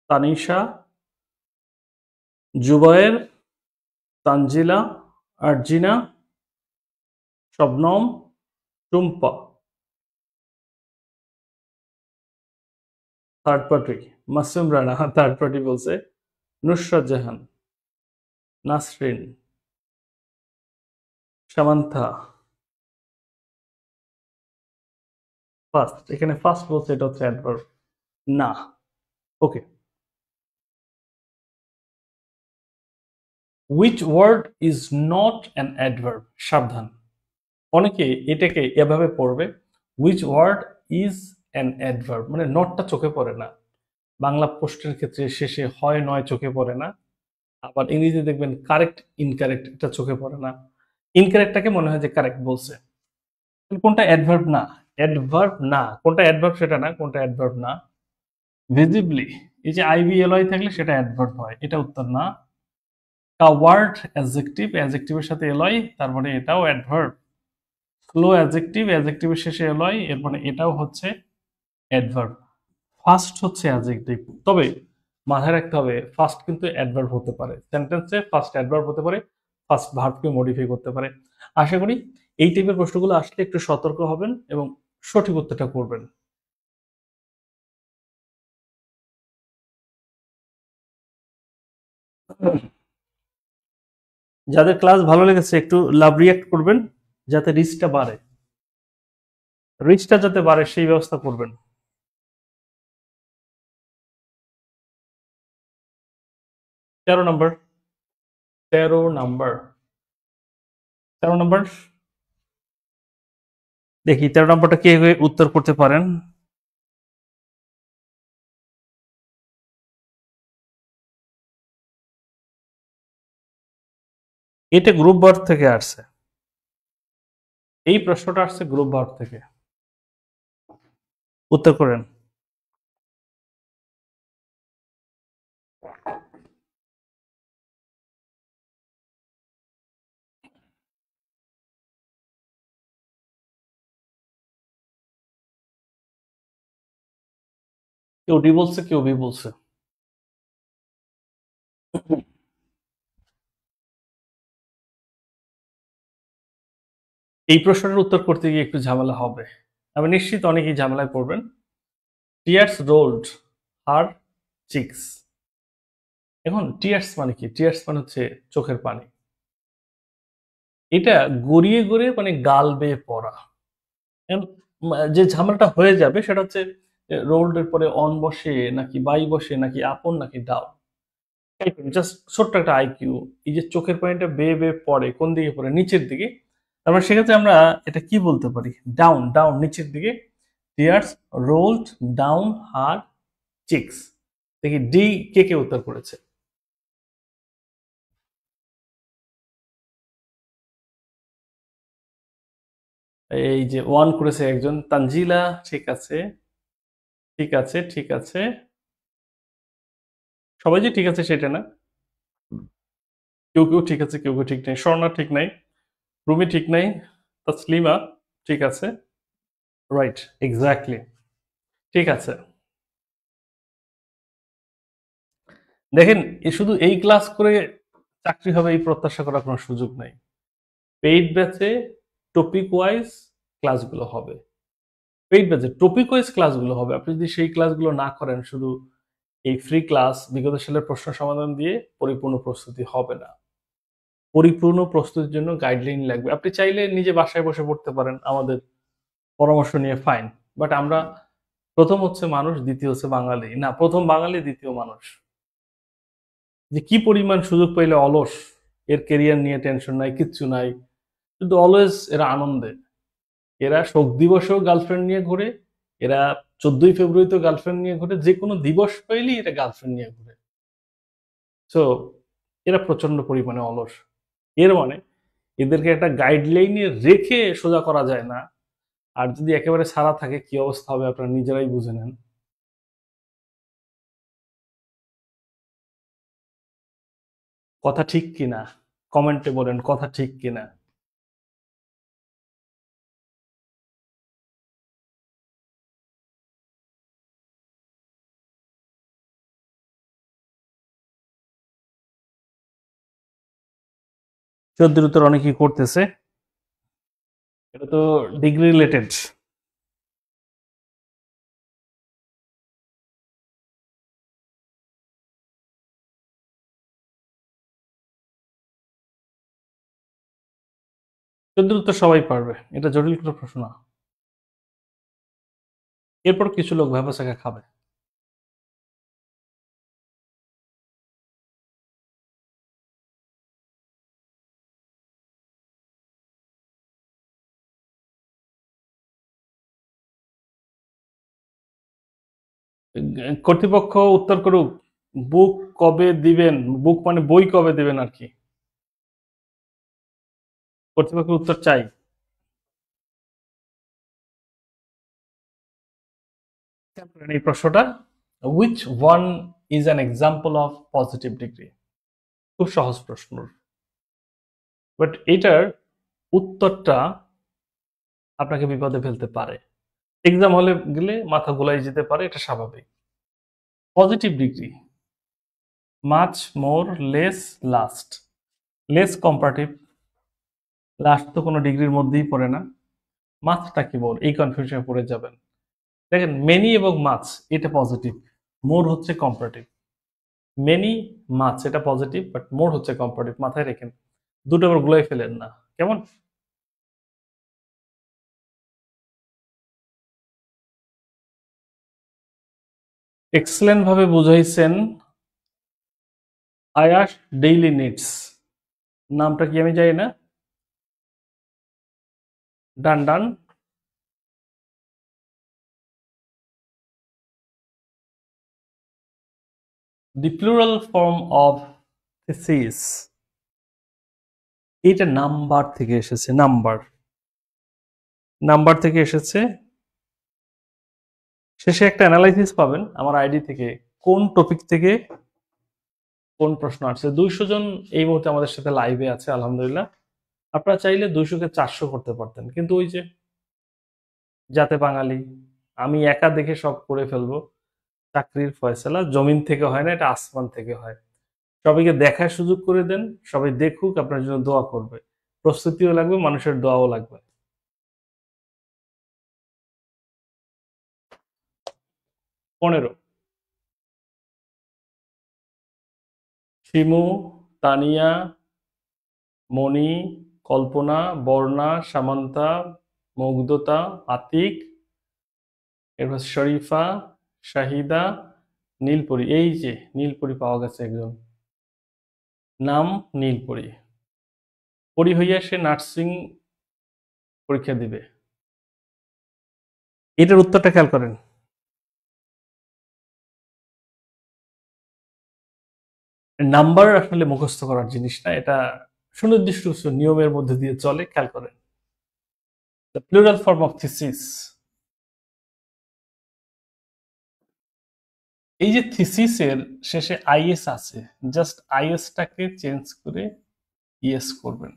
Tanisha, Zubair, Tanzila, Arjina, Shabnam, Tumpa. Third party, Masum Rana third party বলছে। নুসরাত জাহান, নাসরিন, সামান্থা। ফার্স্ট, এখানে ফার্স্ট বলছে, এটা হচ্ছে অ্যাডভার্ব না। ওকে, which word is not an adverb? সাবধান, অনেকে এটাকে এভাবে পড়বে, which word is an adverb, মানে নটটা চোখে পড়ে না। বাংলা প্রশ্নের ক্ষেত্রে শেষে হয় নয় চোখে পড়ে না, আবার ইংরেজিতে দেখবেন কারেক্ট ইনকারেক্ট এটা চোখে পড়ে না। ইনকারেক্টটাকে মনে হয় যে কারেক্ট বলছে। কোনটা অ্যাডভার্ব না? অ্যাডভার্ব না, কোনটা অ্যাডভার্ব সেটা না, কোনটা অ্যাডভার্ব না। ভিজিবলি, এই যে আইভিএলআই থাকলে সেটা অ্যাডভার্ব হয়, এটা উত্তর না। কাওয়ার্ড অ্যাডজেক্টিভ, অ্যাডজেক্টিভের সাথে এলয়, তার মানে এটাও অ্যাডভার্ব। স্লো অ্যাডজেক্টিভ, অ্যাডজেক্টিভের শেষে এলয়, এর মানে এটাও হচ্ছে অ্যাডভার্ব। ফার্স্ট হচ্ছে অ্যাডজেক্টিভ। তবে মাথায় রাখতে হবে ফার্স্ট কিন্তু অ্যাডভার্ব হতে পারে, সেন্টেন্সে ফার্স্ট অ্যাডভার্ব হতে পারে, ফার্স্ট ভার্বকে মডিফাই করতে পারে। আশা করি এই টাইপের প্রশ্নগুলো আসলে একটু সতর্ক হবেন এবং সঠিক উত্তরটা করবেন। যাদের ক্লাস ভালো লেগেছে একটু লাভ রিয়াক্ট করবেন, যাতে রিচটা বাড়ে, রিচটা যাতে বাড়ে সেই ব্যবস্থা করবেন। 13 নম্বর, 13 নম্বর, 13 নম্বর, দেখি 13 নম্বরটা কে উত্তর করতে পারেন। এটা গ্রুপ ভার্ব থেকে আসছে, এই প্রশ্নটা আসছে গ্রুপ ভার্ব থেকে। উত্তর করেন। কেউ ডি বলছে, কেউ বি বলছে। এই প্রশ্নটার উত্তর করতে গিয়ে একটু ঝামেলা হবে, আমি নিশ্চিত অনেকেই ঝামেলায় পড়বেন। টিয়ার্স রোলড হার চিক্স। এখন টিয়ার্স মানে কি? টিয়ার্স মানে হচ্ছে চোখের পানি। এটা গড়িয়ে গড়িয়ে মানে গাল বেয়ে পড়া। এখন যে ঝামেলাটা হয়ে যাবে সেটা হচ্ছে রোলড এর পরে অন বসে নাকি বাই বসে নাকি আপন নাকি ডাউন। জাস্ট ছোট্ট একটা আইকিউ, এই যে চোখের পানিটা বেয়ে বেয়ে পড়ে কোন দিকে পড়ে? নিচের দিকে। তারপরে সেক্ষেত্রে আমরা এটা কি বলতে পারি? ডাউন, ডাউন নিচের দিকে। টিয়ার্স রোলড ডাউন হার চিক্স। দেখি ডি কে কে উত্তর করেছে। এই যে ওয়ান করেছে একজন, তানজিলা। ঠিক আছে, ঠিক আছে, ঠিক আছে। সবাই যে ঠিক আছে সেটা না, কেউ কেউ ঠিক আছে, কেউ কেউ ঠিক নাই। স্বর্ণা ঠিক নাই, রুমি ঠিক নাই, তাসলিমা ঠিক আছে। রাইট, এক্স্যাক্টলি, ঠিক আছে। দেখেন, শুধু এই ক্লাস করে চাকরি হবে এই প্রত্যাশা করার কোনো সুযোগ নাই। পেইড ব্যাচে টপিক ওয়াইজ ক্লাসগুলো হবে, পেইড ব্যাচে টপিক ওয়াইজ ক্লাসগুলো হবে। আপনি যদি সেই ক্লাসগুলো না করেন, শুধু এই ফ্রি ক্লাস বিগত সালের প্রশ্ন সমাধান দিয়ে পরিপূর্ণ প্রস্তুতি হবে না। পরিপূর্ণ প্রস্তুতির জন্য গাইডলাইন লাগবে। আপনি চাইলে নিজে বাসায় বসে পড়তে পারেন আমাদের পরামর্শ নিয়ে, ফাইন। বাট আমরা প্রথম হচ্ছে মানুষ, দ্বিতীয় হচ্ছে বাঙালি, না প্রথম বাঙালি দ্বিতীয় মানুষ। যে কি পরিমাণ সুযোগ পাইলে অলস, এর কেরিয়ার নিয়ে টেনশন নাই, কিচ্ছু নাই, কিন্তু অলওয়েজ এরা আনন্দে। এরা শোক দিবসেও গার্লফ্রেন্ড নিয়ে ঘুরে, এরা 14ই ফেব্রুয়ারিতেও গার্লফ্রেন্ড নিয়ে ঘুরে, যে কোনো দিবস পাইলেই এরা গার্লফ্রেন্ড নিয়ে ঘুরে। সো এরা প্রচন্ড পরিমাণে অলস। এর মানে এদেরকে একটা গাইডলাইনে রেখে সোজা করা যায় না। আর যদি একেবারে ছাড়া থাকে কি অবস্থা হবে আপনারা নিজেরাই বুঝে নেন। কথা ঠিক কিনা কমেন্টে বলেন, কথা ঠিক কিনা। 14 উত্তর অনেকেই করতেছে, এটা তো ডিগ্রি রিলেটেড। 14 উত্তর সবাই পারবে, এটা জটিল কোনো প্রশ্ন না। এরপর কিছু লোক ভ্যাবাচ্যাকা খাবে। কর্তৃপক্ষ উত্তর করুক, বুক কবে দিবেন? বুক মানে বই কবে দিবেন আর কি। কর্তৃপক্ষের উত্তর চাই। এই প্রশ্নটা, which one is an example of positive degree? খুব সহজ প্রশ্ন, বাট এটার উত্তরটা আপনাকে বিপদে ফেলতে পারে। এক্সাম হলে গেলে মাথা গোলাই যেতে পারে, এটা স্বাভাবিক। Positive degree, much, more, less, last. Less comparative, last তো কোনো ডিগ্রির মধ্যেই পড়ে না। মাচটা কি মোর, এই কনফিউশনে পড়ে যাবেন। দেখেন মেনি এবং মাচ এটা পজিটিভ, মোর হচ্ছে কম্পারেটিভ। মেনি, মাচ এটা পজিটিভ, বাট মোর হচ্ছে কম্পারেটিভ, মাথায় রেখেন। দুটো আবার গুলাই ফেলেন না, কেমন? এক্সেলেন্ট ভাবে বুঝাইছেন। আয়াস ডেইলি নিডস, নামটা কি আমি জানি না। ডান ডান। দি প্লুরাল ফর্ম অফ থিসিস, এটা নাম্বার থেকে এসেছে, নাম্বার, নাম্বার থেকে এসেছে। শেষে একটা অ্যানালাইসিস পাবেন আমার আইডি থেকে, কোন টপিক থেকে কোন প্রশ্ন আসছে। 200 জন এই মুহূর্তে আমাদের সাথে লাইভে আছে আলহামদুলিল্লাহ। আপনারা চাইলে 200 কে 400 করতে পারতেন, কিন্তু ওই যে যাতে বাঙালি, আমি একা দেখে সব করে ফেলবো। চাকরির ফয়সালা জমিন থেকে হয় না, এটা আসমান থেকে হয়। সবাইকে দেখার সুযোগ করে দেন, সবাই দেখুক, আপনার জন্য দোয়া করবে। প্রস্তুতিও লাগবে, মানুষের দোয়াও লাগবে। 15, শিমু, তানিয়া, মণি, কল্পনা, বর্ণা, সামান্তা, মুগ্ধতা, আতিক, এরপর শরীফা, শাহিদা, নীলপরি। এই যে নীলপরি পাওয়া গেছে একজন, নাম নীলপরি। পরি হইয়া সে নার্সিং পরীক্ষা দিবে। এটার উত্তরটা খেয়াল করেন। নাম্বার আসলে মুখস্থ করার জিনিস না, এটা সুনির্দিষ্ট কিছু নিয়মের মধ্যে দিয়ে চলে, খেয়াল করেন। The plural form of thesis, এই যে থিসিসের শেষে আইএস আছে, জাস্ট আইএসটাকে চেঞ্জ করে ইএস করবেন।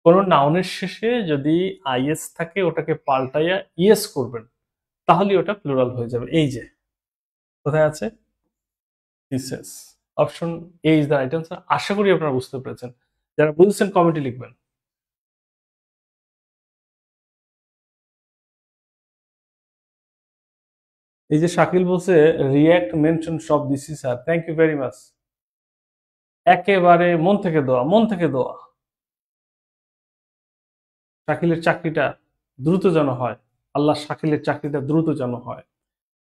কোন নাউনের শেষে যদি আইএস থাকে ওটাকে পাল্টাইয়া ইএস করবেন, তাহলে ওটা প্লুরাল হয়ে যাবে। এই যে কোথায় আছে thesis, option A is the right answer. আশা করি আপনারা বুঝতে পেরেছেন, যারা বুঝছেন কমেন্টে লিখবেন। এই যে শাকিল বলছে রিয়াক্ট মেনশন সব দিছি sir, thank you very much. একেবারে মন থেকে দোয়া, মন থেকে দোয়া। শাকিলের চাকরিটা দ্রুত যেন হয়, আল্লাহ শাকিলের চাকরিটা দ্রুত যেন হয়।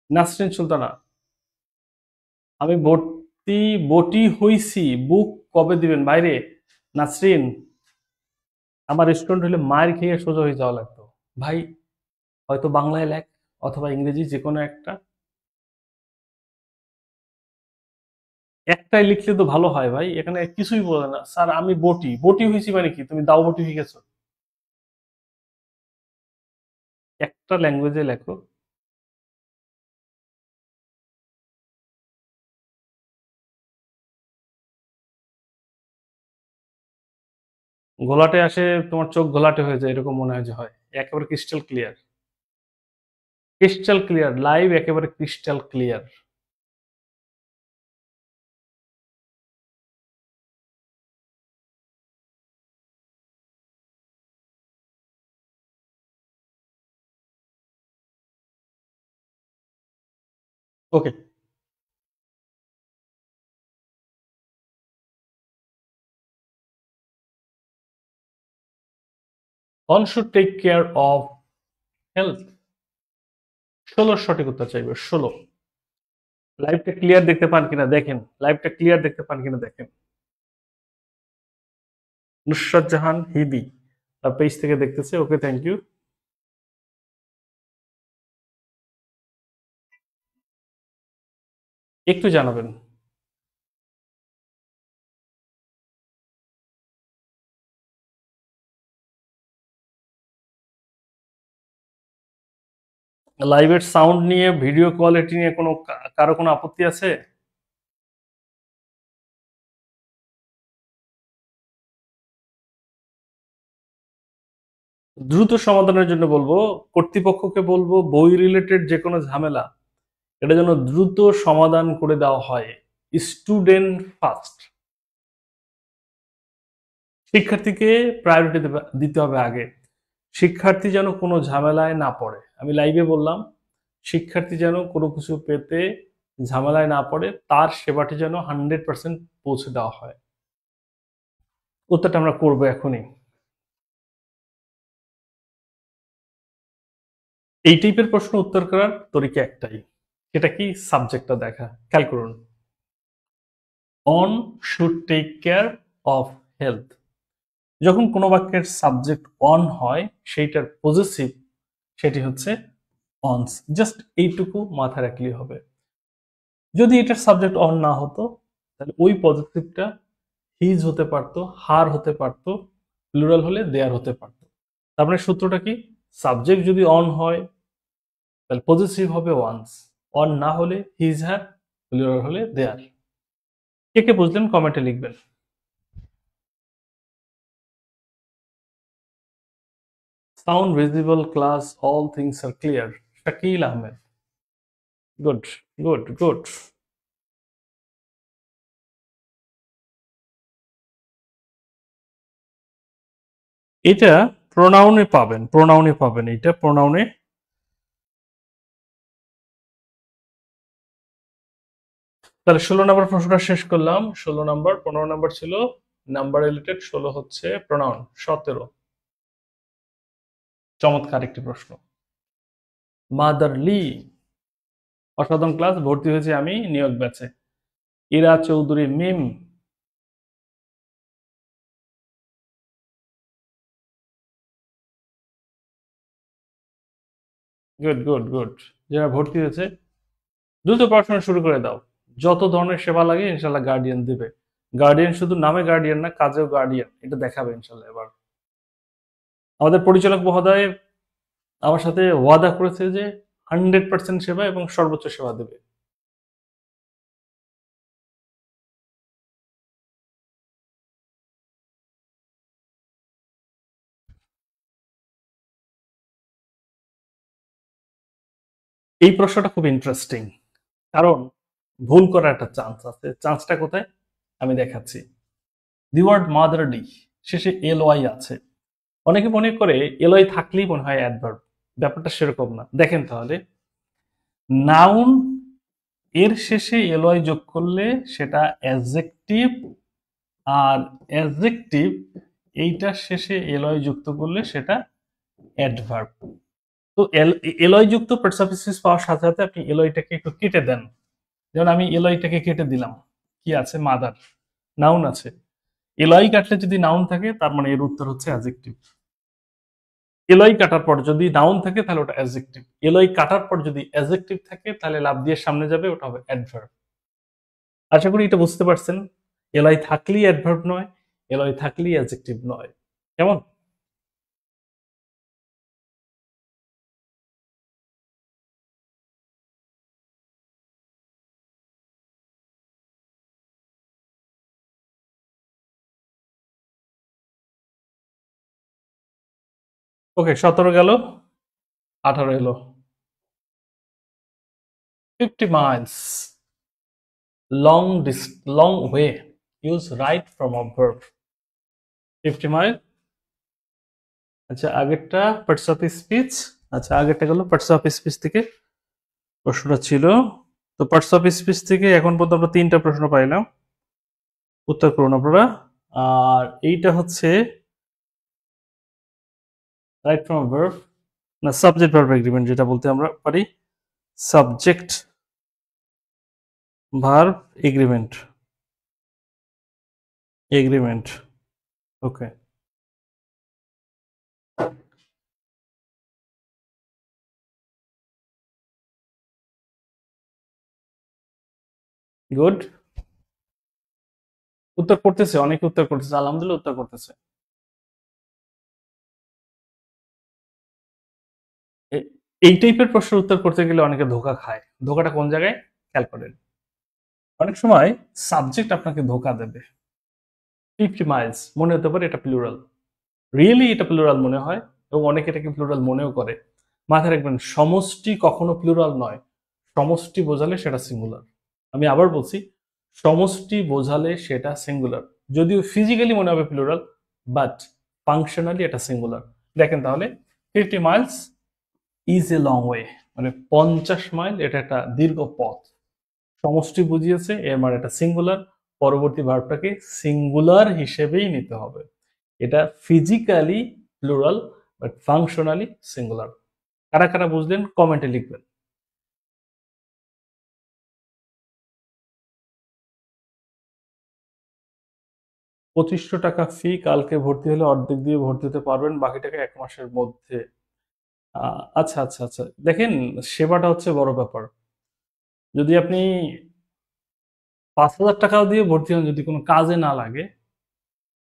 নাসরিন সুলতানা, আমি বটি হইছি, বুক কবে দিবেন বাইরে? নাসরিন, আমার স্টুডেন্ট হলে মায়ের খেয়ে সোজা হয়ে যাওয়া লাগতো ভাই। হয়তো বাংলায় লেখ অথবা ইংরেজি, যে কোনো একটা, একটাই লিখলে তো ভালো হয় ভাই। এখানে কিছুই বলে না স্যার আমি বটি, বটি হয়েছি মানে কি তুমি দাও বটি হয়ে গেছো? একটা ল্যাঙ্গুয়েজে লেখো। ঘোলাটে আসে, তোমার চোখ ঘোলাটে হয়ে যায়, এরকম মনে হয় যে হয়। একেবারে crystal clear, crystal clear live, একেবারে crystal clear. Okay, one should take care of health. 16 সঠিক উত্তর চাইবে, 16। লাইভটা ক্লিয়ার দেখতে পান কিনা দেখেন, লাইভটা ক্লিয়ার দেখতে পান কিনা দেখেন। নুসরাত জাহান হিবি তার পেজ থেকে দেখতেছে, ওকে থ্যাংক ইউ। একটু জানাবেন। লাইভের সাউন্ড নিয়ে, ভিডিও কোয়ালিটি নিয়ে কোনো কারো কোনো আপত্তি আছে? দ্রুত সমাধানের জন্য বলবো, কর্তৃপক্ষকে বলবো বই রিলেটেড যে কোনো ঝামেলা এটা যেন দ্রুত সমাধান করে দেওয়া হয়। স্টুডেন্ট ফার্স্ট, শিক্ষার্থীকে প্রায়োরিটি দিতে হবে আগে। শিক্ষার্থী যেন কোনো ঝামেলায় না পড়ে। আমি লাইভে বললাম, শিক্ষার্থী যেন কোনো কিছু পেতে ঝামেলায় না পড়ে, তার সেবাটি যেন 100% পৌঁছে দেওয়া হয়। উত্তরটা আমরা করবো এখনই। এই টাইপের প্রশ্ন উত্তর করার তরিকা একটাই, সেটা কি? সাবজেক্টটা দেখা। খেয়াল করুন, one should take care of health. যখন কোনো বাক্যের সাবজেক্ট অন হয়, সেইটার পজিটিভ সেটি হচ্ছে অনস। জাস্ট এইটুকু মাথায় রাখলেই হবে। যদি এটার সাবজেক্ট অন না হতো, তাহলে ওই পজিটিভটা হিজ হতে পারতো, হার হতে পারতো, প্লুরাল হলে দেয়ার হতে পারতো। তার মানে সূত্রটা কি? সাবজেক্ট যদি অন হয় তাহলে পজিটিভ হবে ওয়ান্স, অন না হলে হিজ হ্যার, প্লুরাল হলে দেয়ার। কে কে বুঝলেন কমেন্টে লিখবেন। Sound visible class, all things are clear, Shakil Ahmed. Good, good, good. এটা প্রোনাউনে পাবেন, প্রোনাউনে পাবেন, এটা প্রোনাউনে। তাহলে 16 নম্বর প্রশ্নটা শেষ করলাম। 16 নম্বর, 15 নম্বর ছিল নাম্বার রিলেটেড, 16 হচ্ছে প্রোনাউন, 17 চমৎকার একটি প্রশ্ন। মাদারলি, অসাধারণ ক্লাস, ভর্তি হয়েছে আমি নিয়োগ ব্যাচে। ইরা চৌধুরী মিম, গুড, গুড, গুড। যারা ভর্তি হয়েছে দ্রুত পড়াশোনা শুরু করে দাও। যত ধরনের সেবা লাগে ইনশাল্লাহ গার্ডিয়ান দিবে। গার্ডিয়ান শুধু নামে গার্ডিয়ান না, কাজেও গার্ডিয়ান, এটা দেখাবে ইনশাল্লাহ। এবার আমাদের পরিচালক মহোদয় আমার সাথে ওয়াদা করেছে যে 100% সেবা এবং সর্বোচ্চ সেবা দেবে। এই প্রশ্নটা খুব ইন্টারেস্টিং, কারণ ভুল করার একটা চান্স আছে। চান্সটা কোথায় আমি দেখাচ্ছি। দি ওয়ার্ড মাদারলি, শেষে এল ওয়াই আছে। অনেকে মনে করে এল ওয়াই থাকলেই মনে হয় অ্যাডভার্ব। ব্যাপারটা সেরকম না। দেখেন তাহলে, নাউন এর শেষে এল ওয়াই যোগ করলে সেটা অ্যাডজেক্টিভ, আর অ্যাডজেক্টিভ এইটার শেষে এল ওয়াই যুক্ত করলে সেটা অ্যাডভার্ব। তো এল ওয়াই যুক্ত পার্টিসিপেন্ট পাওয়ার সাথে সাথে আপনি এল ওয়াইটাকে একটু কেটে দেন। যেমন আমি এল ওয়াইটাকে কেটে দিলাম, কি আছে? মাদার, নাউন আছে। এল ওয়াই কাটলে যদি নাউন থাকে তার মানে এর উত্তর হচ্ছে অ্যাডজেক্টিভ। এল ওয়াই কাটার পর যদি নাউন থাকে তাহলে ওটা অ্যাডজেক্টিভ। এল ওয়াই কাটার পর যদি অ্যাডজেক্টিভ থাকে তাহলে লাভ দিয়ে সামনে যাবে, ওটা হবে অ্যাডভার্ব। আশা করি এটা বুঝতে পারছেন। এল ওয়াই থাকলেই অ্যাডভার্ব নয়, এল ওয়াই থাকলেই অ্যাডজেক্টিভ নয়। কেমন? ওকে, 17 গেল, 18 এলো। 50 miles, long way, use right from a verb। 50 mile, আচ্ছা আগেরটা পার্টস অফ স্পিচ। আচ্ছা আগেরটা গেল পার্টস অফ স্পিচ থেকে প্রশ্নটা ছিল। তো পার্টস অফ স্পিচ থেকে এখন পর্যন্ত আমরা 3টা প্রশ্ন পাইলাম, উত্তর করুন আপনারা। আর এইটা হচ্ছে রাইট ফ্রম ভার্ব, না সাবজেক্ট ভার্ব এগ্রিমেন্ট যেটা বলতে আমরা পারি, সাবজেক্ট ভার্ব এগ্রিমেন্ট, এগ্রিমেন্ট। ওকে, গুড। উত্তর করতেছে, অনেকে উত্তর করতেছে, আলহামদুলিল্লাহ উত্তর করতেছে। এই টাইপের প্রশ্নের উত্তর করতে গেলে অনেকে ধোকা খায়। ধোকাটা কোন জায়গায় খেয়াল করেন। অনেক সময় সাবজেক্ট আপনাকে ধোকা দেবে। 50 মাইলস মনে হতে পারে এটা প্লুরাল, রিয়েলি এটা প্লুরাল মনে হয়, এবং অনেকে এটাকে প্লুরাল মনেও করে। মাথায় রাখবেন, সমষ্টি কখনো প্লুরাল নয়। সমষ্টি বোঝালে সেটা সিঙ্গুলার। আমি আবার বলছি, সমষ্টি বোঝালে সেটা সিঙ্গুলার, যদিও ফিজিক্যালি মনে হবে প্লুরাল, বাট ফাংশনালি এটা সিঙ্গুলার। দেখেন তাহলে, 50 Miles is a long way, মানে 50 মাইল এটা একটা দীর্ঘ পথ। সমষ্টি বুঝিয়েছে, এর মানে এটা সিঙ্গুলার। পরবর্তী ভার্বটাকে সিঙ্গুলার হিসেবেই নিতে হবে। এটা physically plural, but functionally singular. কারা কারা বুঝলেন কমেন্টে লিখবেন। 2500 টাকা ফি, কালকে ভর্তি হলে অর্ধেক দিয়ে ভর্তি হতে পারবেন, বাকি টাকা 1 মাসের মধ্যে। আচ্ছা আচ্ছা আচ্ছা, দেখেন সেবাটা হচ্ছে বড় ব্যাপার। যদি আপনি 5,000 টাকাও দিয়ে ভর্তি হন, যদি কোনো কাজে না লাগে,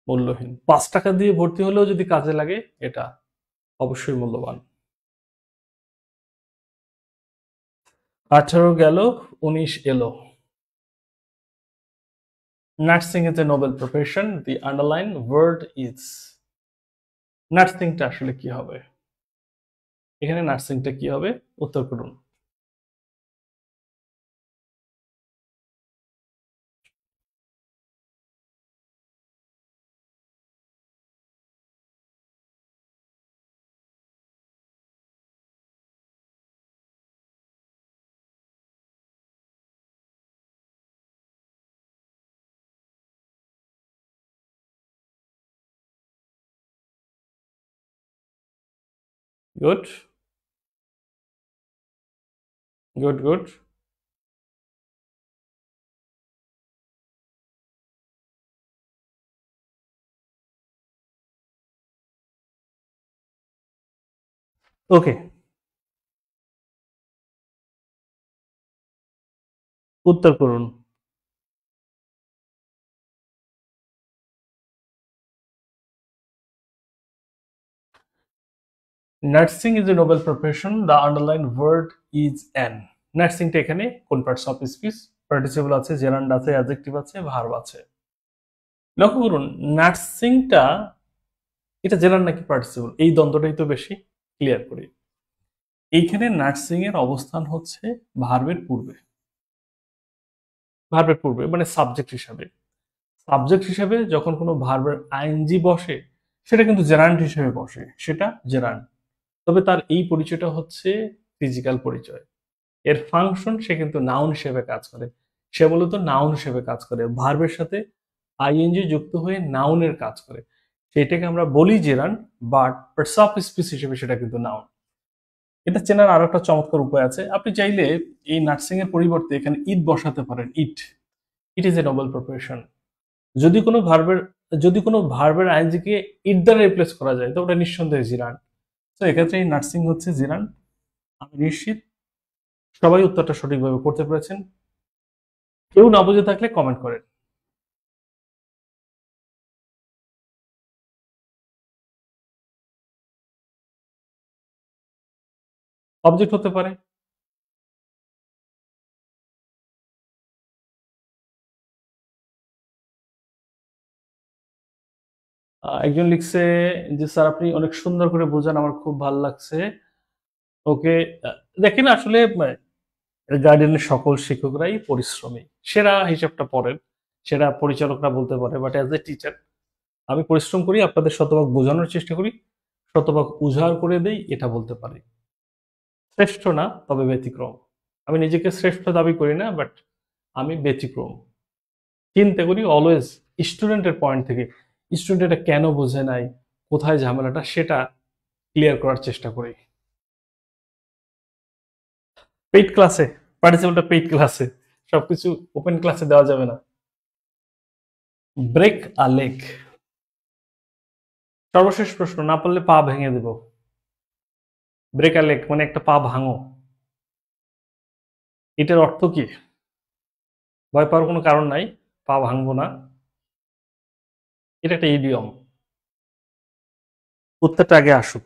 মূল্যহীন। 5 টাকা দিয়ে ভর্তি হলেও যদি কাজে লাগে, এটা অবশ্যই মূল্যবান। 18 গেল, 19 এলো। Nursing is a noble profession, the underline word is. নার্সিংটা আসলে কি হবে? এখানে নার্সিংটা কি হবে? উত্তর করুন। Good, good, good. ওকে, উত্তর করুন। Nursing is a noble profession, the underline word is an. নার্সিংটা এখানে কোন পার্টস অফ স্পিচ? পার্টিসিপল আছে, জেরান্ড আছে, অ্যাডজেক্টিভ আছে, ভার্ব আছে। লক্ষ্য করুন, নার্সিংটা এটা জেরান্ড নাকি পার্টিসিপল, এই দ্বন্দ্বটাই তো বেশি। ক্লিয়ার করি। এইখানে নার্সিং এর অবস্থান হচ্ছে ভার্বের পূর্বে। ভার্বের পূর্বে মানে সাবজেক্ট হিসাবে। সাবজেক্ট হিসেবে যখন কোনো ভার্বের আইএনজি বসে, সেটা কিন্তু জেরান্ড হিসেবে বসে, সেটা জেরান্ড। তবে তার এই পরিচয়টা হচ্ছে ফিজিক্যাল পরিচয়। এর ফাংশন, সে কিন্তু নাউন হিসেবে কাজ করে। সে মূলত নাউন হিসেবে কাজ করে, ভার্বের সাথে আইএনজি যুক্ত হয়ে নাউনের কাজ করে। সেটাকে আমরা বলি gerund, but parts of speech হিসেবে সেটা কিন্তু নাউন। এটা চেনার আরো একটা চমৎকার উপায় আছে। আপনি চাইলে এই নার্সিং এর পরিবর্তে এখানে ইট বসাতে পারেন। It, it is a noble profession. যদি কোনো ভার্বের যদি কোনো ভার্বের আইএনজি কে ইট দ্বারা রিপ্লেস করা যায়, তো ওটা নিঃসন্দেহে জিরান্ড। তো এক্ষেত্রে এই নার্সিং হচ্ছে জিরান্ড। আমি নিশ্চিত সবাই উত্তরটা সঠিকভাবে করতে পেরেছেন। কেউ না বুঝে থাকলে কমেন্ট করেন। অবজেক্ট হতে পারে। একজন লিখছে যে স্যার আপনি অনেক সুন্দর করে বোঝান, আমার খুব ভালো লাগছে। ওকে, দেখেন আসলে গার্ডিয়ানের সকল শিক্ষকরাই পরিশ্রমী। সেরা হিসাবটা পড়েন, সেটা পরিচালকরা বলতে পারে, বাট অ্যাজ এ টিচার আমি পরিশ্রম করি, আপনাদের শতভাগ বোঝানোর চেষ্টা করি, শতভাগ উজাড় করে দেই, এটা বলতে পারি। শ্রেষ্ঠ না, তবে ব্যতিক্রম। আমি নিজেকে শ্রেষ্ঠ দাবি করি না, বাট আমি ব্যতিক্রম। চিন্তা করি অলওয়েজ স্টুডেন্টের পয়েন্ট থেকে। স্টুডেন্ট এটা কেন বোঝে নাই, কোথায় ঝামেলাটা, সেটা ক্লিয়ার করার চেষ্টা করি। পেইড ক্লাসে, পার্টিসিপেন্টটা পেইড ক্লাসে, সবকিছু ওপেন ক্লাসে দেওয়া যাবে না। ব্রেক আ লেগ, সর্বশেষ প্রশ্ন, না পারলে পা ভেঙে দেব। ব্রেক আ লেগ মানে একটা পা ভাঙো, এটার অর্থ কি? ভয় পাওয়ার কোনো কারণ নাই, পা ভাঙবো না, এটা একটা ইডিয়ম। উত্তরটা আগে আসুক।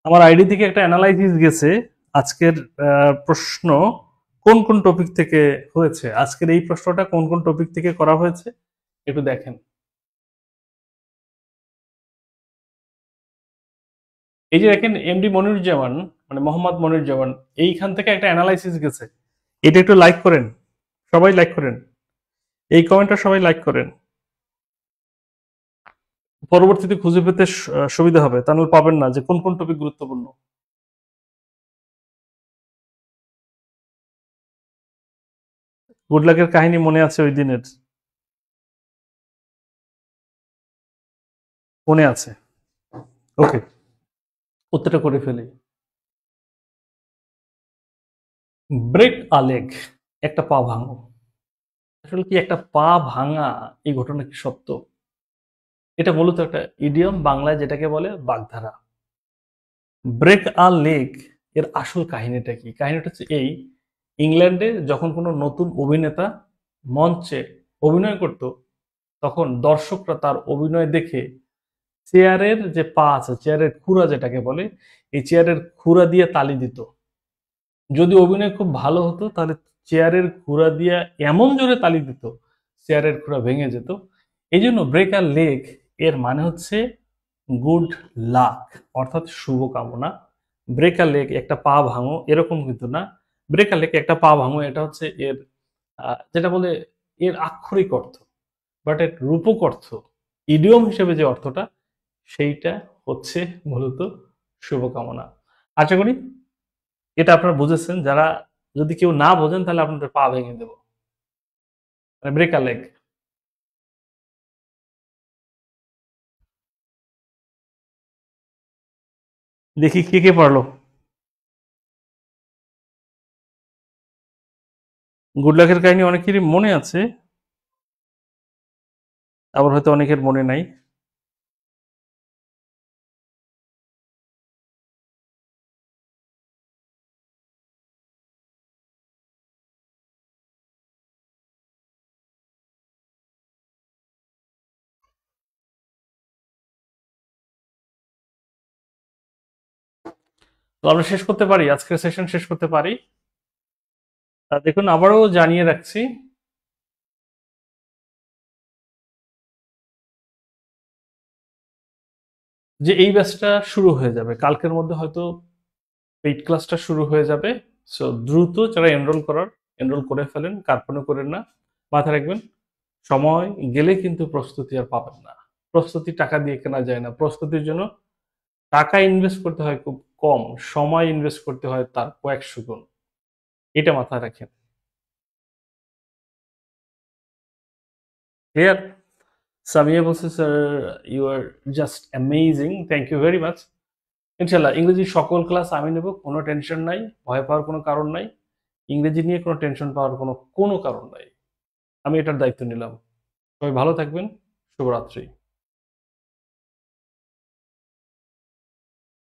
আমার আইডি থেকে একটা অ্যানালাইসিস গেছে আজকের প্রশ্ন কোন কোন টপিক থেকে হয়েছে, আজকের এই প্রশ্নটা কোন কোন টপিক থেকে করা হয়েছে একটু দেখেন। এই যে দেখেন এমডি মনিরুজ্জামান, মানে মোহাম্মদ মনিরুজ্জামান, এইখান থেকে একটা অ্যানালাইসিস গেছে। এটা একটু লাইক করেন, সবাই লাইক করেন, এই কমেন্টটা সবাই লাইক করেন, পরবর্তীতে খুঁজে পেতে সুবিধা হবে, তা নাহলে পাবেন না যে কোন কোন টপিক গুরুত্বপূর্ণ। গুড লাকের কাহিনী মনে আছে ওই দিনের? মনে আছে? ওকে, উত্তরটা করে ফেলি। ব্রেক আ লেগ, একটা পা ভাঙো। আসলে কি একটা পা ভাঙা, এই ঘটনা কি সত্য? এটা মূলত একটা ইডিয়ম, বাংলায় যেটাকে বলে বাগধারা। ব্রেক আ লেগ এর আসল কাহিনীটা কি? কাহিনীটা হচ্ছে এই, ইংল্যান্ডে যখন কোনো নতুন অভিনেতা মঞ্চে অভিনয় করত, তখন দর্শকরা তার অভিনয় দেখে চেয়ারের যে পা আছে, চেয়ারের খুরা যেটাকে বলে, এই চেয়ারের খুরা দিয়ে তালি দিত। যদি অভিনয় খুব ভালো হতো তাহলে চেয়ারের খুরা দিয়ে এমন জোরে তালি দিত, চেয়ারের খুরা ভেঙে যেত। এই জন্য ব্রেক আ লেগ এর মানে হচ্ছে গুড লাক, অর্থাৎ শুভকামনা। ব্রেক আ লেগ একটা পা ভাঙো এরকম কিন্তু না, ব্রেক আ লেগ একটা পা ভাঙো এটা হচ্ছে এর যেটা বলে এর আক্ষরিক অর্থ, বাট এর রূপক অর্থ, ইডিয়ম হিসেবে যে অর্থটা, সেইটা হচ্ছে মূলত শুভকামনা। আশা করি এটা আপনারা বুঝেছেন। যারা যদি কেউ না বোঝেন তাহলে আপনাদের পা ভেঙে দেব, মানে ব্রেক আ লেগ। দেখি কে কে পারলো। গুড লাকের কাহিনী অনেকেরই মনে আছে, আবার হয়তো অনেকের মনে নাই। তো আমরা শেষ করতে পারি, আজকের সেশন শেষ করতে পারি। দেখুন আবারও জানিয়ে রাখছি, যে এই ব্যাচটা শুরু হয়ে যাবে কালকের মধ্যে, হয়তো পেইড ক্লাসটা শুরু হয়ে যাবে। সো দ্রুত যারা এনরোল করার এনরোল করে ফেলেন, কার্পণ্য করেন না। মাথায় রাখবেন, সময় গেলে কিন্তু প্রস্তুতি আর পাবেন না। প্রস্তুতি টাকা দিয়ে কেনা যায় না, প্রস্তুতির জন্য টাকা ইনভেস্ট করতে হয় খুব কম, সময় ইনভেস্ট করতে হয় তার কয়েকশো গুণ। এটা মাথায় রাখেন। ক্লিয়ার? সামিয়া বলছে sir you are just amazing, thank you very much. ইনশাল্লাহ ইংরেজি সকল ক্লাস আমি নেব, কোনো টেনশন নাই, ভয় পাওয়ার কোনো কারণ নাই, ইংরেজি নিয়ে কোনো টেনশন পাওয়ার কোনো কোনো কারণ নাই। আমি এটার দায়িত্ব নিলাম। সবাই ভালো থাকবেন, শুভরাত্রি।